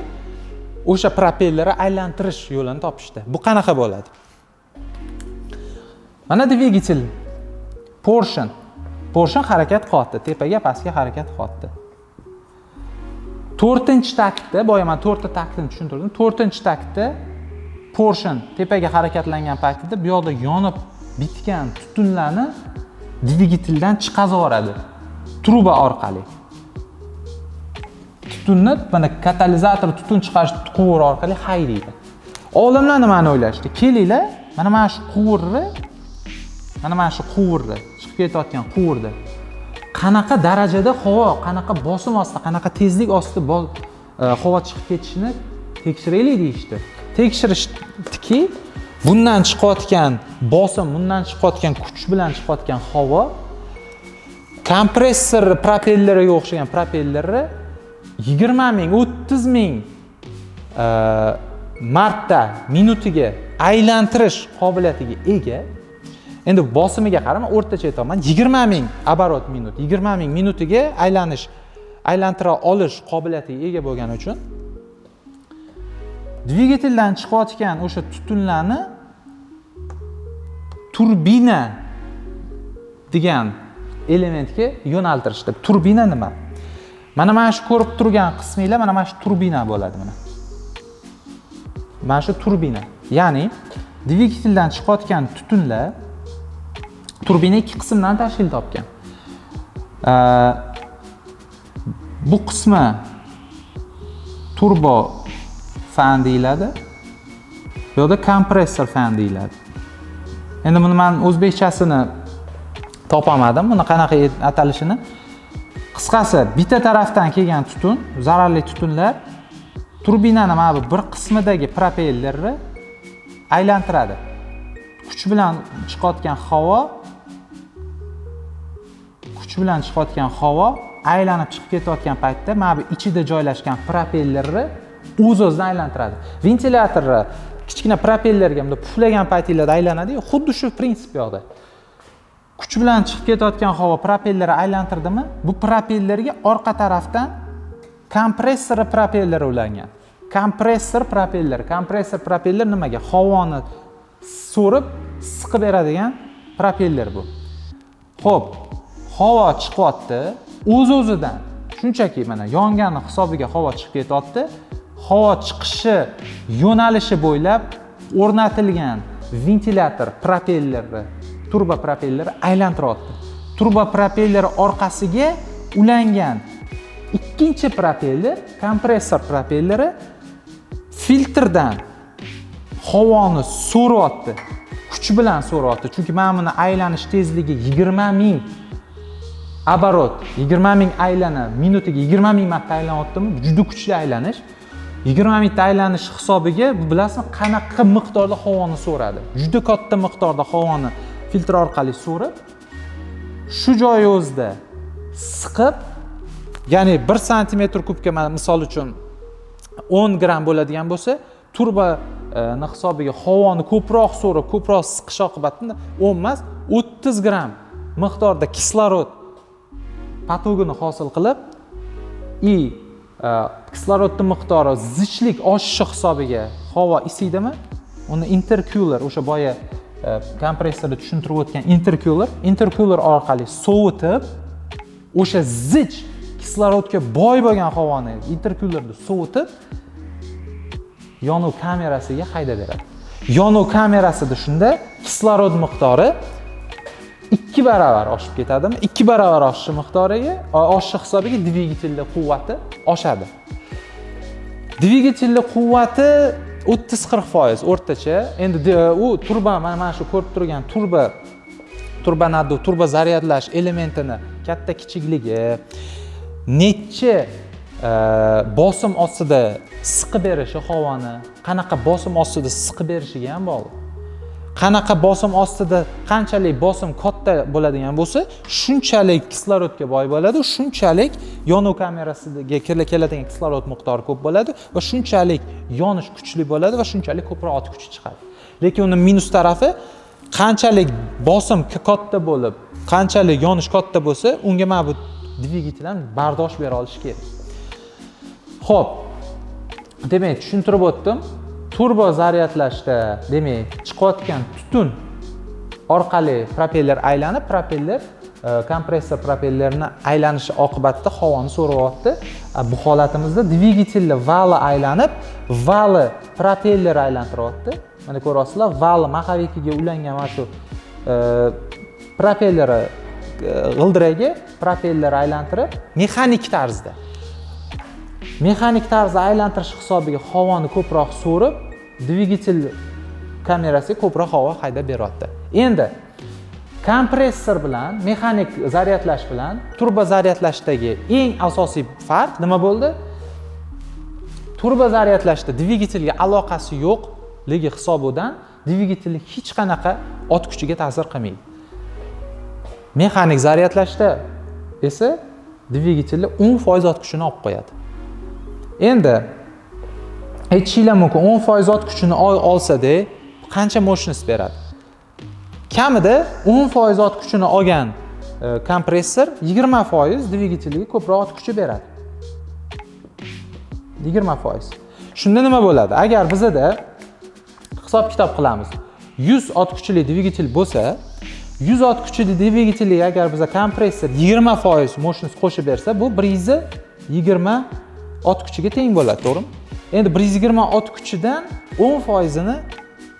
o'sha propellerni aylantirish yo'lini topishdi. Bu qanaqa bo'ladi? Mana dvigatel portion harakat qilyapti, tepaga pastga harakat qilyapti. 4-taktda, boya men 4-taktni tushuntirdim. 4-taktda portion tepaga harakatlangan paytida bu yoqda yonib bitgan tutunlarni dvigateldan chiqazib yuboradi truba orqali. Tutunni mana katalizator tutun chiqarish quvuri orqali haydaydi. Olimlar nimani o'ylashdi? Kelinglar, mana shu quvurni, chiqib ketayotgan quvurda qanaqa darajada havo, qanaqa bosim ostida, qanaqa tezlik ostida havo chiqib ketishini tekshiraylik deyishdi. Tekshirishdiki, bundan chiqayotgan bosim, bundan chiqayotgan kuch bilan chiqayotgan havo kompressor propelleriga o'xshagan propellerni 20 ming, 30 ming marta minutiga aylantirish qobiliyatiga ega. Endi bosimiga qarama, o'rtacha aytaman, 20 ming оборот minut, 20 ming minutiga aylantira olish qobiliyatiga ega bo'lgani uchun dvigateldan chiqayotgan o'sha tutunlarni turbina degan elementga yo'naltirishdi. Turbina nima? Mana shu ko'rib turgan qisminglar mana shu turbina bo'ladi mana. Mana shu turbina. Ya'ni dvigateldan chiqayotgan tutunlar turbina ikki qismdan tashkil topgan. Bu qismi turbo fan deyiladi. Bu yerda kompressor fan deyiladi. Endi buni men o'zbekchasini topamadim, buni qanaqa atalishini. Qisqasi, bitta tarafdan kelgan tutun, zararli tutunlar turbinani mana bu bir qismidagi propellerni aylantiradi. Kuch bilan chiqayotgan havo aylanib chiqib ketayotgan paytda mana bu ichida joylashgan propellerni o'z-o'zidan aylantiradi. Ventilyatorni kichkina propellerga bunda puflagan paytinglarda aylanadi-yu, xuddi shu prinsip yo'qda. Kuch bilan chiqib ketayotgan havo propellerni aylantirdimi, bu propellerga orqa tarafdan kompressor propelleri ulangan. Kompressor propeller nimaga? Havoni so'rib, siqib beradigan propeller bu. Xo'p, havo chiqyapti, o'z-o'zidan shunchaki mana yongani hisobiga havo chiqib ketyapti. Havo chiqishi yo'nalishi bo'ylab o'rnatilgan ventilyator propelleri, turbo propelleri aylantiryapti. Turbo propeller orqasiga ulangan ikkinchi propeller, kompressor propelleri filtrdan havoni so'rayapti. Kuch bilan so'rayapti. Chunki mana buni aylanish tezligi 20 000 оборот, 20 000 aylana minutiga 20 000 marta aylanyaptimi? Juda kuchli aylanish. 20 mingta aylanish hisobiga bu bilasizmi qanaqa miqdorda havoni so'radi. Juda katta miqdorda havoni filtr orqali so'rib, shu joyi o'zida siqib, ya'ni 1 sm kubga misol uchun 10 gram bo'ladigan bo'lsa, turbo hisobiga havoni ko'proq so'rib, ko'proq siqish oqibatida 10 emas, 30 gram miqdorda kislorod patogeni hosil qilib, kislorodning miqdori zichlik oshishi hisobiga havo isiydimi? Uni intercooler, o'sha boya kompressorda tushuntirib o'tgan intercooler orqali sovutib, o'sha zich kislorodga boy bo'lgan havoni intercoolerda sovutib yonuv kamerasiga haydab beradi. Yonuv kamerasida shunda kislorod miqdori 2 baravar oshib ketadimi? 2 baravar oshishi miqdoriga, oshishi hisobiga dvigatelning quvvati oshadi. Dvigatelning quvvati 30-40% o'rtacha. Endi u turbo, mana shu ko'rib turgan turbo zaryadlash elementini katta kichikligi, necha bosim ostida siqib berishi havoni, qanaqa bosim ostida siqib berishiga ham bog'liq. Qanaqa bosim ostida qanchalik bosim katta bo'ladigan bo'lsa, shunchalik kislorodga boy bo'ladi, shunchalik yonuv kamerasiga keladigan kislorod miqdori ko'p bo'ladi va shunchalik yonish kuchli bo'ladi va shunchalik ko'proq ot kuchi chiqadi. Lekin uni minus tarafi, qanchalik bosim katta bo'lib, qanchalik yonish katta bo'lsa, unga mana bu dvigatel ham bardosh bera olishi kerak. Xo'p, demak, tushuntirib o'tdim. Turbo zaryadlashda, demak, chiqayotgan tutun orqali propeller aylanib, kompressor propellerni aylanishi oqibatida havoni so'rayapti. Bu holatimizda dvigatelning vali aylanib, vali propeller aylantiryapti. Mana ko'rasizlar, vali maxavikiga ulangan mana shu propelleri g'ildiragiga propeller aylantirib, mexanik tarzda aylantirish hisobiga havoni ko'proq so'rib, dvigatel kamerasiga ko'proq havo haydab beryapti. Endi kompressor bilan, mexanik zaryadlash bilan turbo zaryadlashdagi eng asosiy farq nima bo'ldi? Turbo zaryadlashda dvigatelga aloqasi yo'qligi hisobidan dvigatel hech qanaqa ot kuchiga ta'sir qilmaydi. Mexanik zaryadlashda esa dvigatelga 10% ot kuchini olib qo'yadi. Endi aytishinglar mumkin, 10% ot kuchini olsa-da, qancha mощность beradi? Kamida 10% ot kuchini olgan kompressor 20% dvigatelga ko'proq ot kuchi beradi. 20%. Shunda nima bo'ladi? Agar bizda hisob-kitob qilamiz. 100 ot kuchli dvigatel bo'lsa, 100 ot kuchli dvigatelga agar biz kompressor 20% mощность qo'shib bersa, bu 1 120 ot kuchiga teng bo'ladi, to'g'rimi? Endi 120 ot kuchidan 10%ni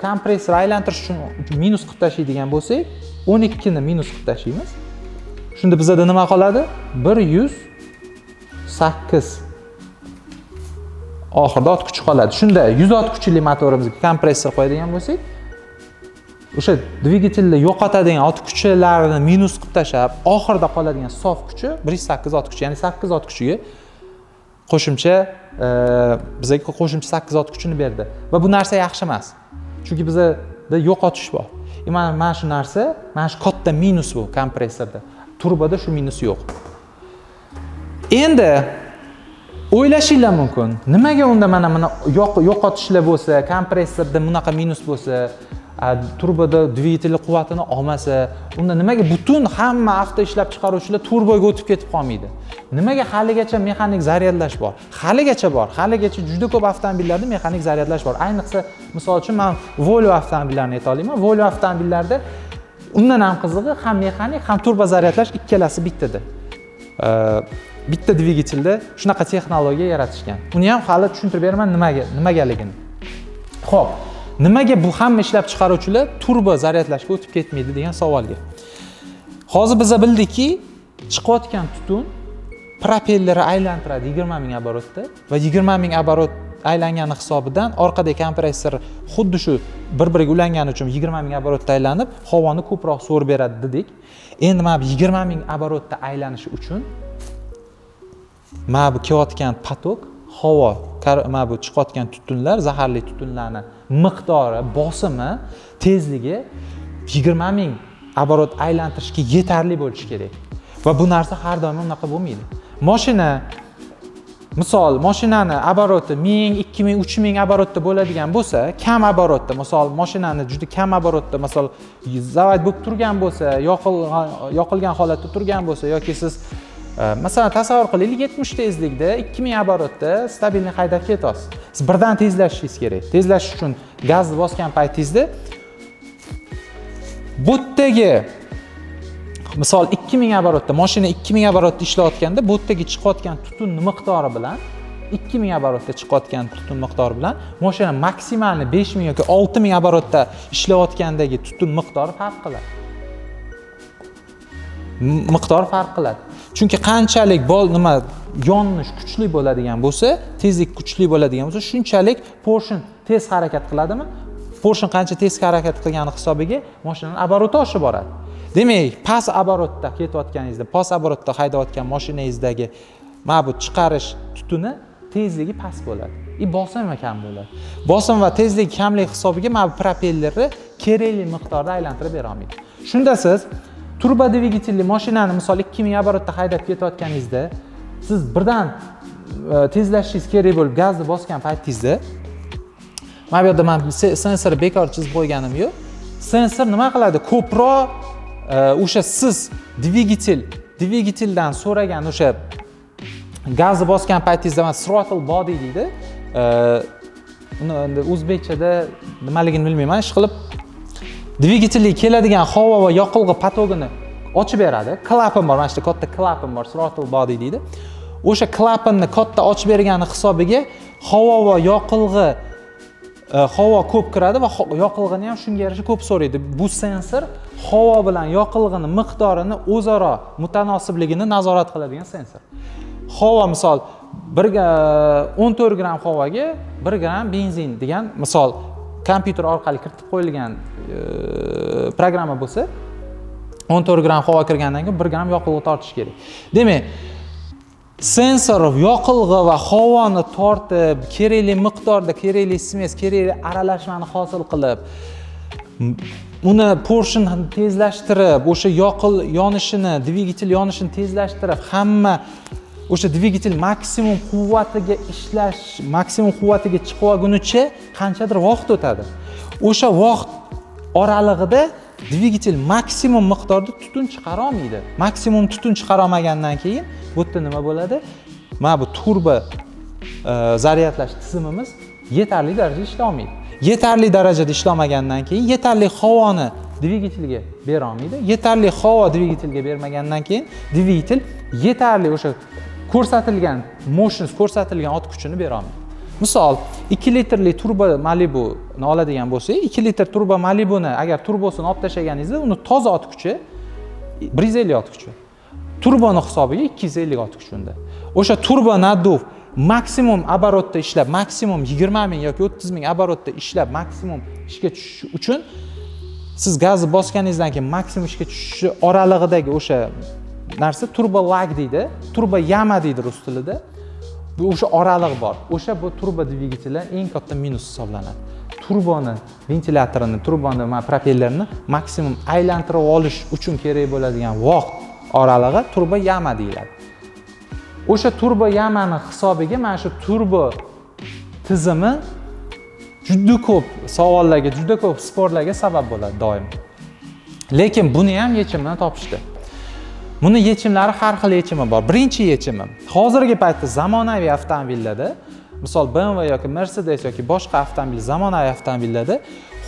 kompressor aylantirish uchun minus qilib tashlaydigan bo'lsak, 12 ni minus qilib tashlaymiz. Shunda bizda nima qoladi? 108 oxirida ot kuchi qoladi. Shunda 100 ot kuchli motorimizga kompressor qo'yadigan bo'lsak, o'sha dvigatelni yo'qotadigan ot kuchilarini minus qilib tashlab, oxirida qoladigan sof kuchi 108 ot kuchi, ya'ni 8 ot kuchiga qo'shimcha bizga qo'shimcha 8 ot kuchini berdi. Va bu narsa yaxshi emas. Chunki bizda yo'qotish bor. Mana shu narsa, mana shu katta minus bu kompressorda. Turboda shu minus yo'q. Endi o'ylashinglar mumkin. Nimaga unda mana yo'qotishlar bo'lsa, kompressorda bunaqa minus bo'lsa, turboda dvigatel quvvatini olmasa, unda nimaga butun hamma avto ishlab chiqaruvchilar turboga o'tib ketib qolmaydi? Nimaga haligacha mexanik zaryadlash bor? Haligacha bor. Haligacha juda ko'p avtomobillarda mexanik zaryadlash bor. Ayniqsa, misol uchun men Volvo avtomobillarini ayta olaman. Volvo avtomobillarda undan ham qizig'i, ham mexanik, ham turbo zaryadlash ikkalasi bittada. Bitta dvigatelda shunaqa texnologiya yaratishgan. Uni ham hali tushuntirib beraman nimagaligini. Xo'p, nimaga bu hamma ishlab chiqaruvchilar turbo zaryadlashga o'tib ketmaydi degan savolga. Hozir biz bildikki, chiqayotgan tutun propelleri aylantiradi 20 ming оборотda va 20 ming оборот aylangani hisobidan orqadagi kompressor xuddi shu bir-biriga ulangani uchun 20 ming оборотda aylanib, havoni ko'proq so'rib beradi dedik. Endi mana bu 20 ming оборотda aylanishi uchun mana bu kelayotgan potok, havo, mana bu chiqayotgan tutunlar, zaharli tutunlarni miqdori, bosimi, tezligi 20 ming оборот aylantirishga yetarli bo'lishi kerak. Va bu narsa har doim unaqa bo'lmaydi. Misol, mashinani обороти 1000, 2000, 3000 оборотda bo'ladigan bo'lsa, kam оборотda, misol, mashinani juda kam оборотda, misol, zavod bo'lib turgan bo'lsa, yoqilgan holatda turgan bo'lsa yoki siz masalan tasavvur qilaylik, 70 tezlikda 2000 оборотda stabilni haydab ketasiz. Siz birdan tezlashishingiz kerak. Tezlash uchun gazni bosgan paytingizda bu yerdagi misol 2000 оборотda, mashina 2000 оборотda ishlayotganda, bu yerdagi chiqayotgan tutun miqdori bilan 2000 оборотda chiqayotgan tutun miqdori bilan mashina maksimalni 5000 yoki 6000 оборотda ishlayotgandagi tutun miqdori farq qiladi. Chunki qanchalik yonish kuchli bo'ladigan bo'lsa, tezlik kuchli bo'ladigan bo'lsa, shunchalik portion tez harakat qiladimi? Portion qancha tez harakat qilgani hisobiga mashinaning обороти oshib boradi. Demak, past оборотda ketayotganingizda, past оборотda haydayotgan mashinangizdagi mana bu chiqarish tutuni tezligi past bo'ladi. Bosim ham kam bo'ladi. Bosim va tezlik kamlik hisobiga mana bu propellerni kerakli miqdorda aylantirib bera olmaydi. Shunda siz turbo dvigatelli mashinani misol 2000 оборотda haydab ketayotganingizda, siz birdan tezlashishingiz kerak bo'lib gazni bosgan paytingizda, mana bu yerda men sensor bekor chizib qo'yganim yo'q. Sensor nima qiladi? Ko'proq o'sha siz dvigateldan so'ragan o'sha gazni bosgan paytingizda throttle body deydi. Uni o'zbekchada nimaligini bilmayman, ish qilib dvigatelga keladigan havo va yoqilg'i potogini ochib beradi. Klapan bor, mana shu katta klapan bor, throttle body deydi. O'sha klapanni katta ochib bergani hisobiga havo va yoqilg'i havo ko'p kiradi va yoqilg'ini ham shunga yarasha ko'p so'raydi. Bu sensor havo bilan yoqilg'ini miqdorini o'zaro mutanosibligini nazorat qiladigan sensor. Havo misol 14 gram havoga 1 gram benzin degan misol kompyuter orqali kiritib qo'yilgan programma bo'lsa, 14 gram havo kirgandan keyin 1 gram yoqilg'i tortish kerak. Demak, sensor yoqilg'i va havoni tortib, kerakli miqdorda, kerakli smes, kerakli aralashmani hosil qilib, uni portion tezlashtirib, o'sha yonishini, dvigatel yonishini tezlashtirib, hamma o'sha dvigatel maksimum quvvatiga ishlash, maksimum quvvatiga chiqib olgunicha qanchadir vaqt o'tadi. O'sha vaqt oralig'ida dvigatel maksimum miqdorda tutun chiqara olmaydi. Maksimum tutun chiqara olmagandan keyin bu yerda nima bo'ladi? Mana bu turbo zaryadlash tizimimiz yetarli darajada ishlay olmaydi. Yetarli darajada ishlamagandan keyin yetarli havoni dvigatelga bera olmaydi. Yetarli havo dvigatelga bermagandan keyin dvigatel yetarli o'sha ko'rsatilgan motions, ko'rsatilgan ot kuchini bera olmaydi. Misol 2 litrli turbo Malibuni oladigan bo'lsak, 2 litr turbo Malibuni agar turbosini olib tashlaganingizda, uni toza ot kuchi 150 ot kuchi. Turboni hisobiga 250 ot kuchi unda. O'sha turbo nadduv maksimum оборотda ishlab, maksimum 20 ming yoki 30 ming оборотda ishlab, maksimum ishga tushishi uchun siz gazni bosganingizdan keyin maksimum ishga tushishi oralig'idagi o'sha narsa turbo lag deydi, turbo yama deydi rus tilida. Bu o'sha oraliq bor. O'sha bu turbo dvigatellar eng katta minus hisoblanadi. Turboni ventilatorini, turboni propellerni maksimum aylantirib olish uchun kerak bo'ladigan vaqt oralig'i turbo yama deyiladi. O'sha turbo yamani hisobiga mana shu turbo tizimi juda ko'p savollarga, juda ko'p sporlarga sabab bo'ladi doim. Lekin buni ham yechimini topishdi. Buni yechimlari har xil yechimi bor. Birinchi yechimi, hozirgi paytda zamonaviy avtomobillarda, misol BMW yoki Mercedes yoki boshqa avtomobil, zamonaviy avtomobillarda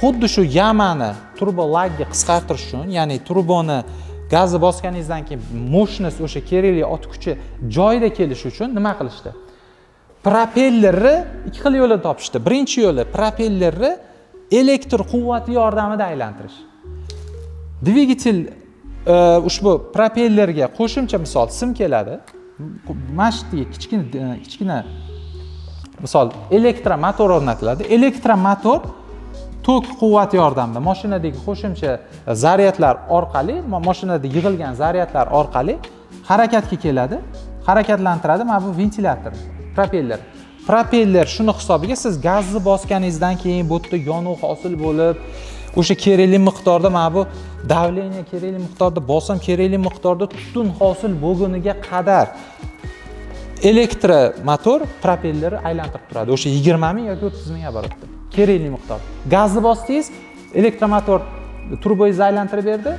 xuddi shu yamani turbo lagga qisqartirish uchun, ya'ni turboni gazni bosganingizdan keyin mощность o'sha kerakli ot kuchi joyida kelishi uchun nima qilishdi? Propellerni ikki xil yo'lni topishdi. Birinchi yo'li propellerni elektr quvvati yordamida aylantirish. Dvigatel ushbu propellerga qo'shimcha misol sim keladi. Mashtiga kichkina misol elektromotor o'rnatiladi. Elektromotor tok quvvati yordamida mashinadagi qo'shimcha zaryadlar orqali, mashinada yig'ilgan zaryadlar orqali harakatga keladi, harakatlantiradi mana bu ventilator, propeller. Propeller shuni hisobiga siz gazni bosganingizdan keyin bu yerda yonuv hosil bo'lib, o'sha kerakli miqdorda mana bu davleniya kerakli miqdorda, bosim kerakli miqdorda tutun hosil bo'lguniga qadar elektromotor propellerni aylantirib turadi. O'sha 20 ming yoki 30 ming оборотda. Kerakli miqdor. Gazni bosdingiz, elektromotor turboyingizni aylantirib berdi.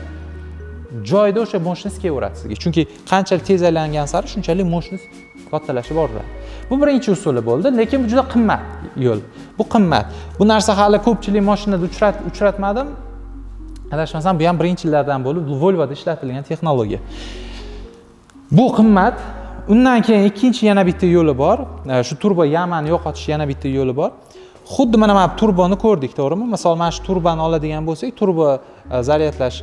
Joyda o'sha mощность kelaveradi sizga. Chunki qanchalik tez aylangan sari shunchalik mощность kattalashib boradi. Bu birinchi usuli bo'ldi, lekin bu juda qimmat yo'l. Bu qimmat. Bu narsa hali ko'pchilik mashinada uchratmadim. Adashmasam, bu ham birinchilardan bo'lib Volvoda ishlatilgan texnologiya. Bu qimmat. Undan keyin ikkinchi yana bitta yo'li bor. Shu turbo yamani yo'qotish yana bitta yo'li bor. Xuddi mana turboni ko'rdik, to'g'rimi? Misol, mana shu turbani oladigan bo'lsak, turbo zaryadlash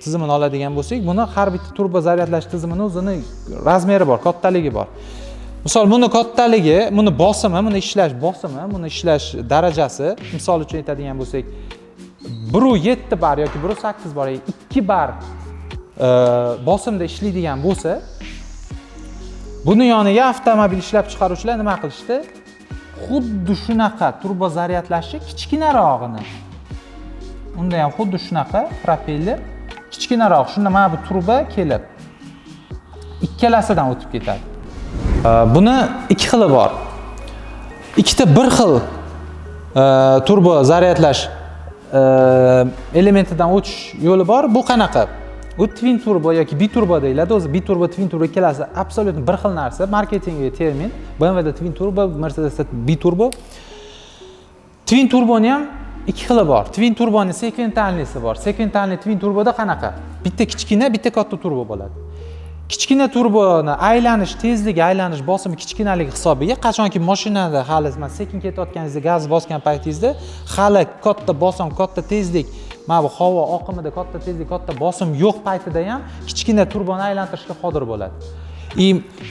tizimini oladigan bo'lsak, buni har bitta turbo zaryadlash tizimini o'zini razmeri bor, kattaligi bor. Misol, buni kattaligi, buni bosimi, buni ishlash bosimi, buni ishlash darajasi, misol uchun aytadigan bo'lsak, 1.7 bar yoki 1.8 bar, 2 bar bosimda ishlaydigan bo'lsa, buni yoniga avtomobil ishlab chiqaruvchilar nima qilishdi? Xuddi shunaqa turbo zaryadlashi kichkinarog'ini. Unda ham xuddi shunaqa propeller kichkinaroq, shunda mana bu turbo kelib ikkalasidan o'tib ketadi. Buni ikki xili bor. Ikkita bir xil turbo zaryadlash elementidan o'tish yo'li bor. Bu qanaqa? Bu twin turbo yoki biturbo deyiladi. O'zi biturbo, twin turbo ikkalasi absolyut bir xil narsa, marketingiy termin. BMWda twin turbo, Mercedesda biturbo. Twin turboni ham ikki xili bor. Twin turboni sekventalnisi bor. Sekventalni twin turboda qanaqa? Bitta kichkina, bitta katta turbo bo'ladi. Kichkina turboni aylanish tezligi, aylanish bosimi kichkinaligi hisobiga qachonki mashinada hali sekin ketayotganingizda, gaz bosgan paytingizda hali katta bosim, katta tezlik, mana bu havo oqimida katta tezlik, katta bosim yo'q paytida ham kichkina turboni aylantirishga qodir bo'ladi.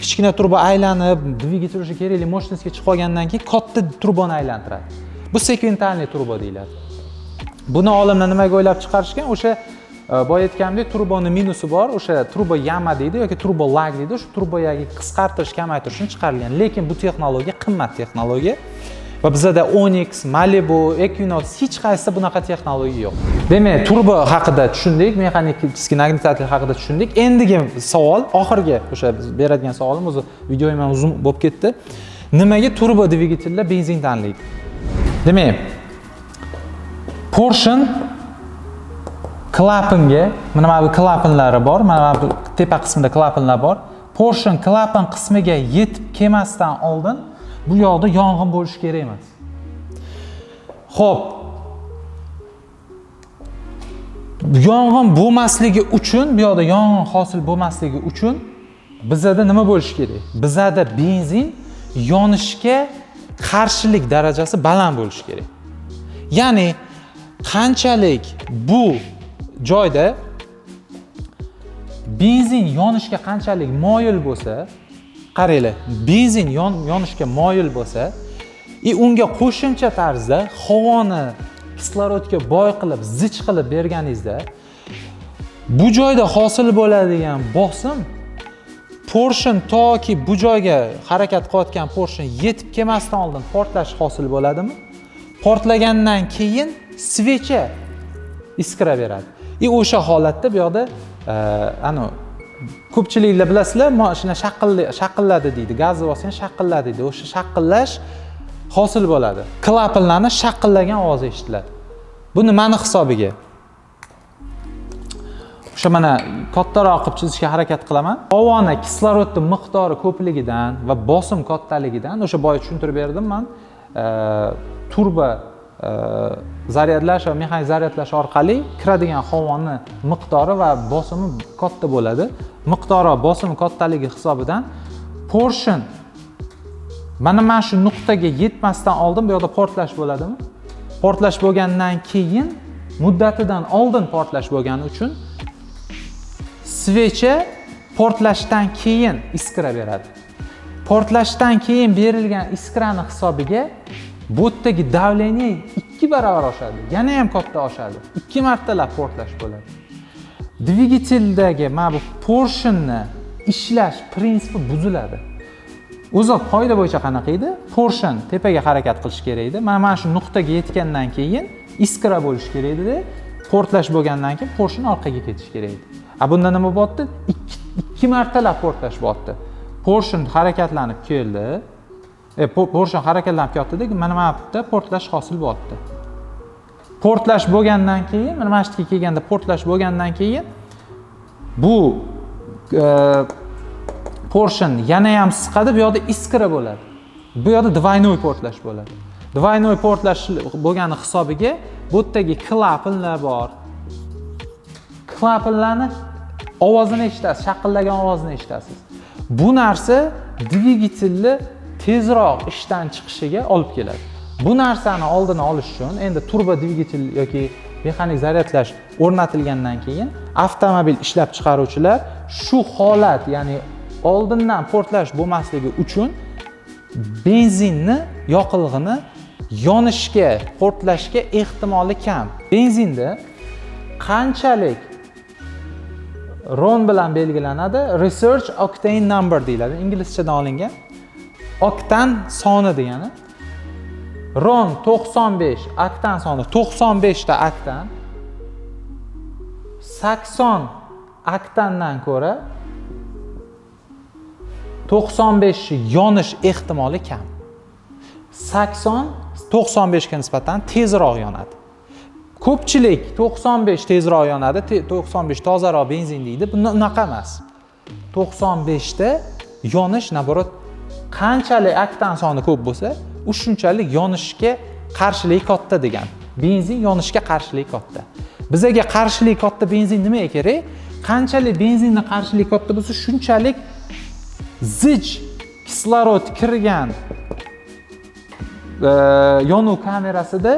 Kichkina turbo aylanib, dvigatel o'sha kerakli mощностьga chiqib qolgandan keyin katta turboni aylantiradi. Bu sekventalniy turbo deyiladi. Buni olimlar nimaga o'ylab chiqarishgan? O'sha boya aytgandek, turboni minusi bor, o'sha turbo yama deydi yoki turbo lag deydi. O'sha turboyagi qisqartirish, kamaytirish uchun chiqarilgan. Lekin bu texnologiya qimmat texnologiya. Va bizda Onyx, Malibu, Equinox hech qaysi bunaqa texnologiya yo'q. Demak, turbo haqida tushundik, mexanik kichik magnitometer haqida tushundik. Endigi savol, oxirgi o'sha beradigan savolim, o'zi videoyim ham uzun bo'lib ketdi. Nimaga turbo dvigatellar benzin tanlaydi? Demak, Porsche klapanga, mana bu klapanlari bor, mana bu tepa qismida klapanlar bor. Porsche klapan qismiga yetib kelmasdan oldin bu yoqda yong'in bo'lishi kerak emas. Xo'p. Yong'in bo'lmasligi uchun, bu yoqda yong'in hosil bo'lmasligi uchun bizada nima bo'lishi kerak? Bizada benzin yonishga qarshilik darajasi baland bo'lishi kerak. Ya'ni qanchalik bu joyda benzin yonishga qanchalik moyil bo'lsa, qaranglar, benzin yonishga moyil bo'lsa, unga qo'shimcha tarzda havoni kislorodga boy qilib, zich qilib berganingizda, bu joyda hosil bo'ladigan bosim portion toki bu joyga harakat qilayotgan portion yetib kelmasdan oldin portlash hosil bo'ladimi? Portlagandan keyin svecha iskra beradi. O'sha holatda bu yoqda ko'pchiliklar bilasizlar, mashina shaqilladi deydi, gazni bosgan shaqilladi deydi. O'sha shaqillash hosil bo'ladi. Klapanlarni shaqillagan ovozi eshitiladi. Bu nimani hisobiga? O'sha mana kattaroq qilib chizishga harakat qilaman. Havoni kislorodning miqdori ko'pligidan va bosim kattaligidan, o'sha boya tushuntirib berdim men, turbo zaryadlash va mexanik zaryadlash orqali kiradigan havoni miqdori va bosimi katta bo'ladi. Miqdori va bosimi kattaligi hisobidan portion mana shu nuqtaga yetmasdan oldin bu yoqda portlash bo'ladimi? Portlash bo'lgandan keyin, muddatidan oldin portlash bo'lgani uchun svecha portlashdan keyin iskra beradi. Portlashdan keyin berilgan iskrani hisobiga bu yerdagi davleniya 2 barobar oshadi, yana ham katta oshadi. 2 martalab portlash bo'ladi. Dvigateldagi mana bu portionni ishlash prinsipi buziladi. O'zi qoida bo'yicha qanaqa edi? Portion tepaga harakat qilish kerak edi. Mana shu nuqtaga yetgandan keyin iskra bo'lish kerak edi. Portlash bo'lgandan keyin portion orqaga ketish kerak edi. Bunda nima bo'pti? 2 martalab portlash bo'pti. Portion harakatlanib keldi. Portion harakatlanib ketdi, mana bu yerda portlash hosil bo'pti. Portlash bo'lgandan keyin, mana bu yerga kelganda portlash bo'lgandan keyin bu portion yana ham siqadi, bu yoqda iskra bo'ladi. Bu yoqda двойной portlash bo'ladi. Двойной portlash bo'lgani hisobiga bu yerdagi klapanlar bor. Klapanlarni ovozini eshitasiz, shaqillagan ovozni eshitasiz. Bu narsa dvigatelni tezroq ishdan chiqishiga olib keladi. Bu narsani oldini olish uchun endi turbo dvigatel yoki mexanik zaryadlash o'rnatilgandan keyin avtomobil ishlab chiqaruvchilar shu holat, ya'ni oldindan portlash bo'lmasligi uchun benzinni yoqilg'ini yonishga, portlashga ehtimoli kam. Benzinda qanchalik RON bilan belgilanadi? Research Octane Number deyiladi, inglizchadan olingan. Oktan soni degani. RON 95, oktan soni 95 ta oktan 80 oktandan ko'ra 95 yonish ehtimoli kam. 80 95 ga nisbatan tezroq yonadi. Ko'pchilik 95 tezroq yonadi, 95 tozaroq benzin deydi. Bu unaqa emas. 95 da yonish naborot qanchalik oktan soni ko'p bo'lsa, u shunchalik yonishga qarshilik katta degan. Benzin yonishga qarshilik katta. Bizga qarshilik katta benzin nimaga kerak? Qanchalik benzinning qarshilik katta bo'lsa, shunchalik zich kislorod kirgan yonuv kamerasida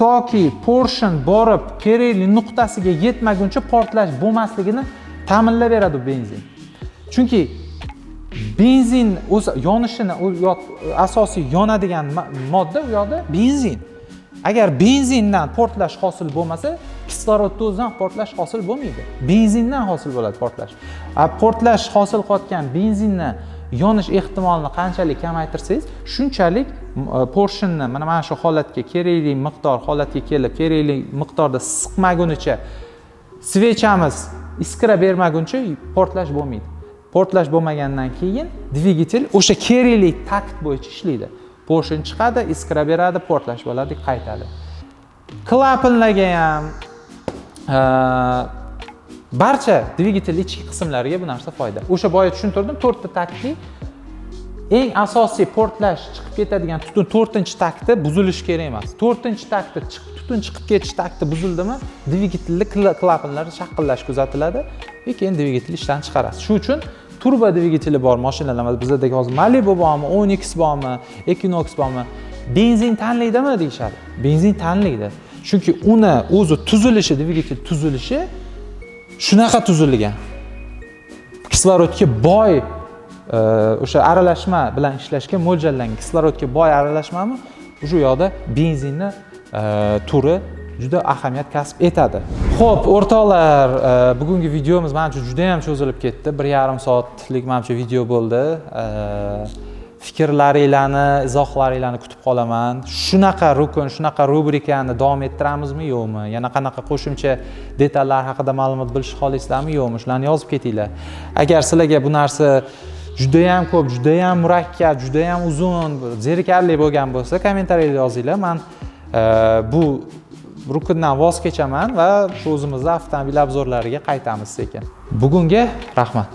toki portion borib kerakli nuqtasiga yetmaguncha portlash bo'lmasligini ta'minlab beradi benzin. Chunki benzin o'z yonishini asosiy yonadigan modda u yoqda benzin. Agar benzindan portlash hosil bo'lmasa, kislorodda o'zidan portlash hosil bo'lmaydi. Benzindan hosil bo'ladi portlash. Portlash hosil qilayotgan benzinni yonish ehtimolini qanchalik kamaytirsangiz, shunchalik portionni mana shu holatga kerakli miqdor holatga kelib, kerakli miqdorda siqmagunicha, svechamiz iskra bermaguncha portlash bo'lmaydi. Portlash bo'lmagandan keyin dvigatel o'sha kerakli takt bo'yicha ishlaydi. Portion chiqadi, iskra beradi, portlash bo'ladi, qaytadi. Klapanlarga ham barcha dvigatel ichki qismlariga bu narsa foyda. O'sha boya tushuntirdim, 4 ta taktli eng asosiy portlash chiqib ketadigan tutun 4-takti buzilishi kerak emas. 4-takti tutun chiqib ketish takti buzildimi, dvigatelda klapanlar shaqillash kuzatiladi va keyin dvigatel ishdan chiqarasiz. Shuning uchun turbo dvigateli bor mashinalar, bizdagi hozir Malibu bormi, Onix bormi, Equinox bormi, benzin tanlaydimi deyishadi. Benzin tanlaydi. Chunki uni o'zi tuzilishi, dvigatel tuzilishi shunaqa tuzilgan. Kislorodga boy o'sha aralashma bilan ishlashga mo'ljallangan. Kislorodga boy aralashmami o'sha yoqda benzinni turi juda ahamiyat kasb etadi. Xo'p, o'rtoqlar, bugungi videomiz menimcha juda ham cho'zilib ketdi. 1,5 soatlik menimcha video bo'ldi. Fikrlaringlarni, izohlaringlarni kutib qolaman. Shunaqa rukun, shunaqa rubrikani davom ettiramizmi, yo'qmi? Yana qanaqa qo'shimcha detallar haqida ma'lumot bilish xohlaysizlarmi, yo'qmi? Shularni yozib ketinglar. Agar sizlarga bu narsa juda ham ko'p, juda ham murakkab, juda ham uzun, zerikarli bo'lgan bo'lsa, kommentariyada yozinglar. Men bu rukundan voz kechaman va o'zimizning avtomobil obzorlariga qaytamiz sekin. Bugunga rahmat.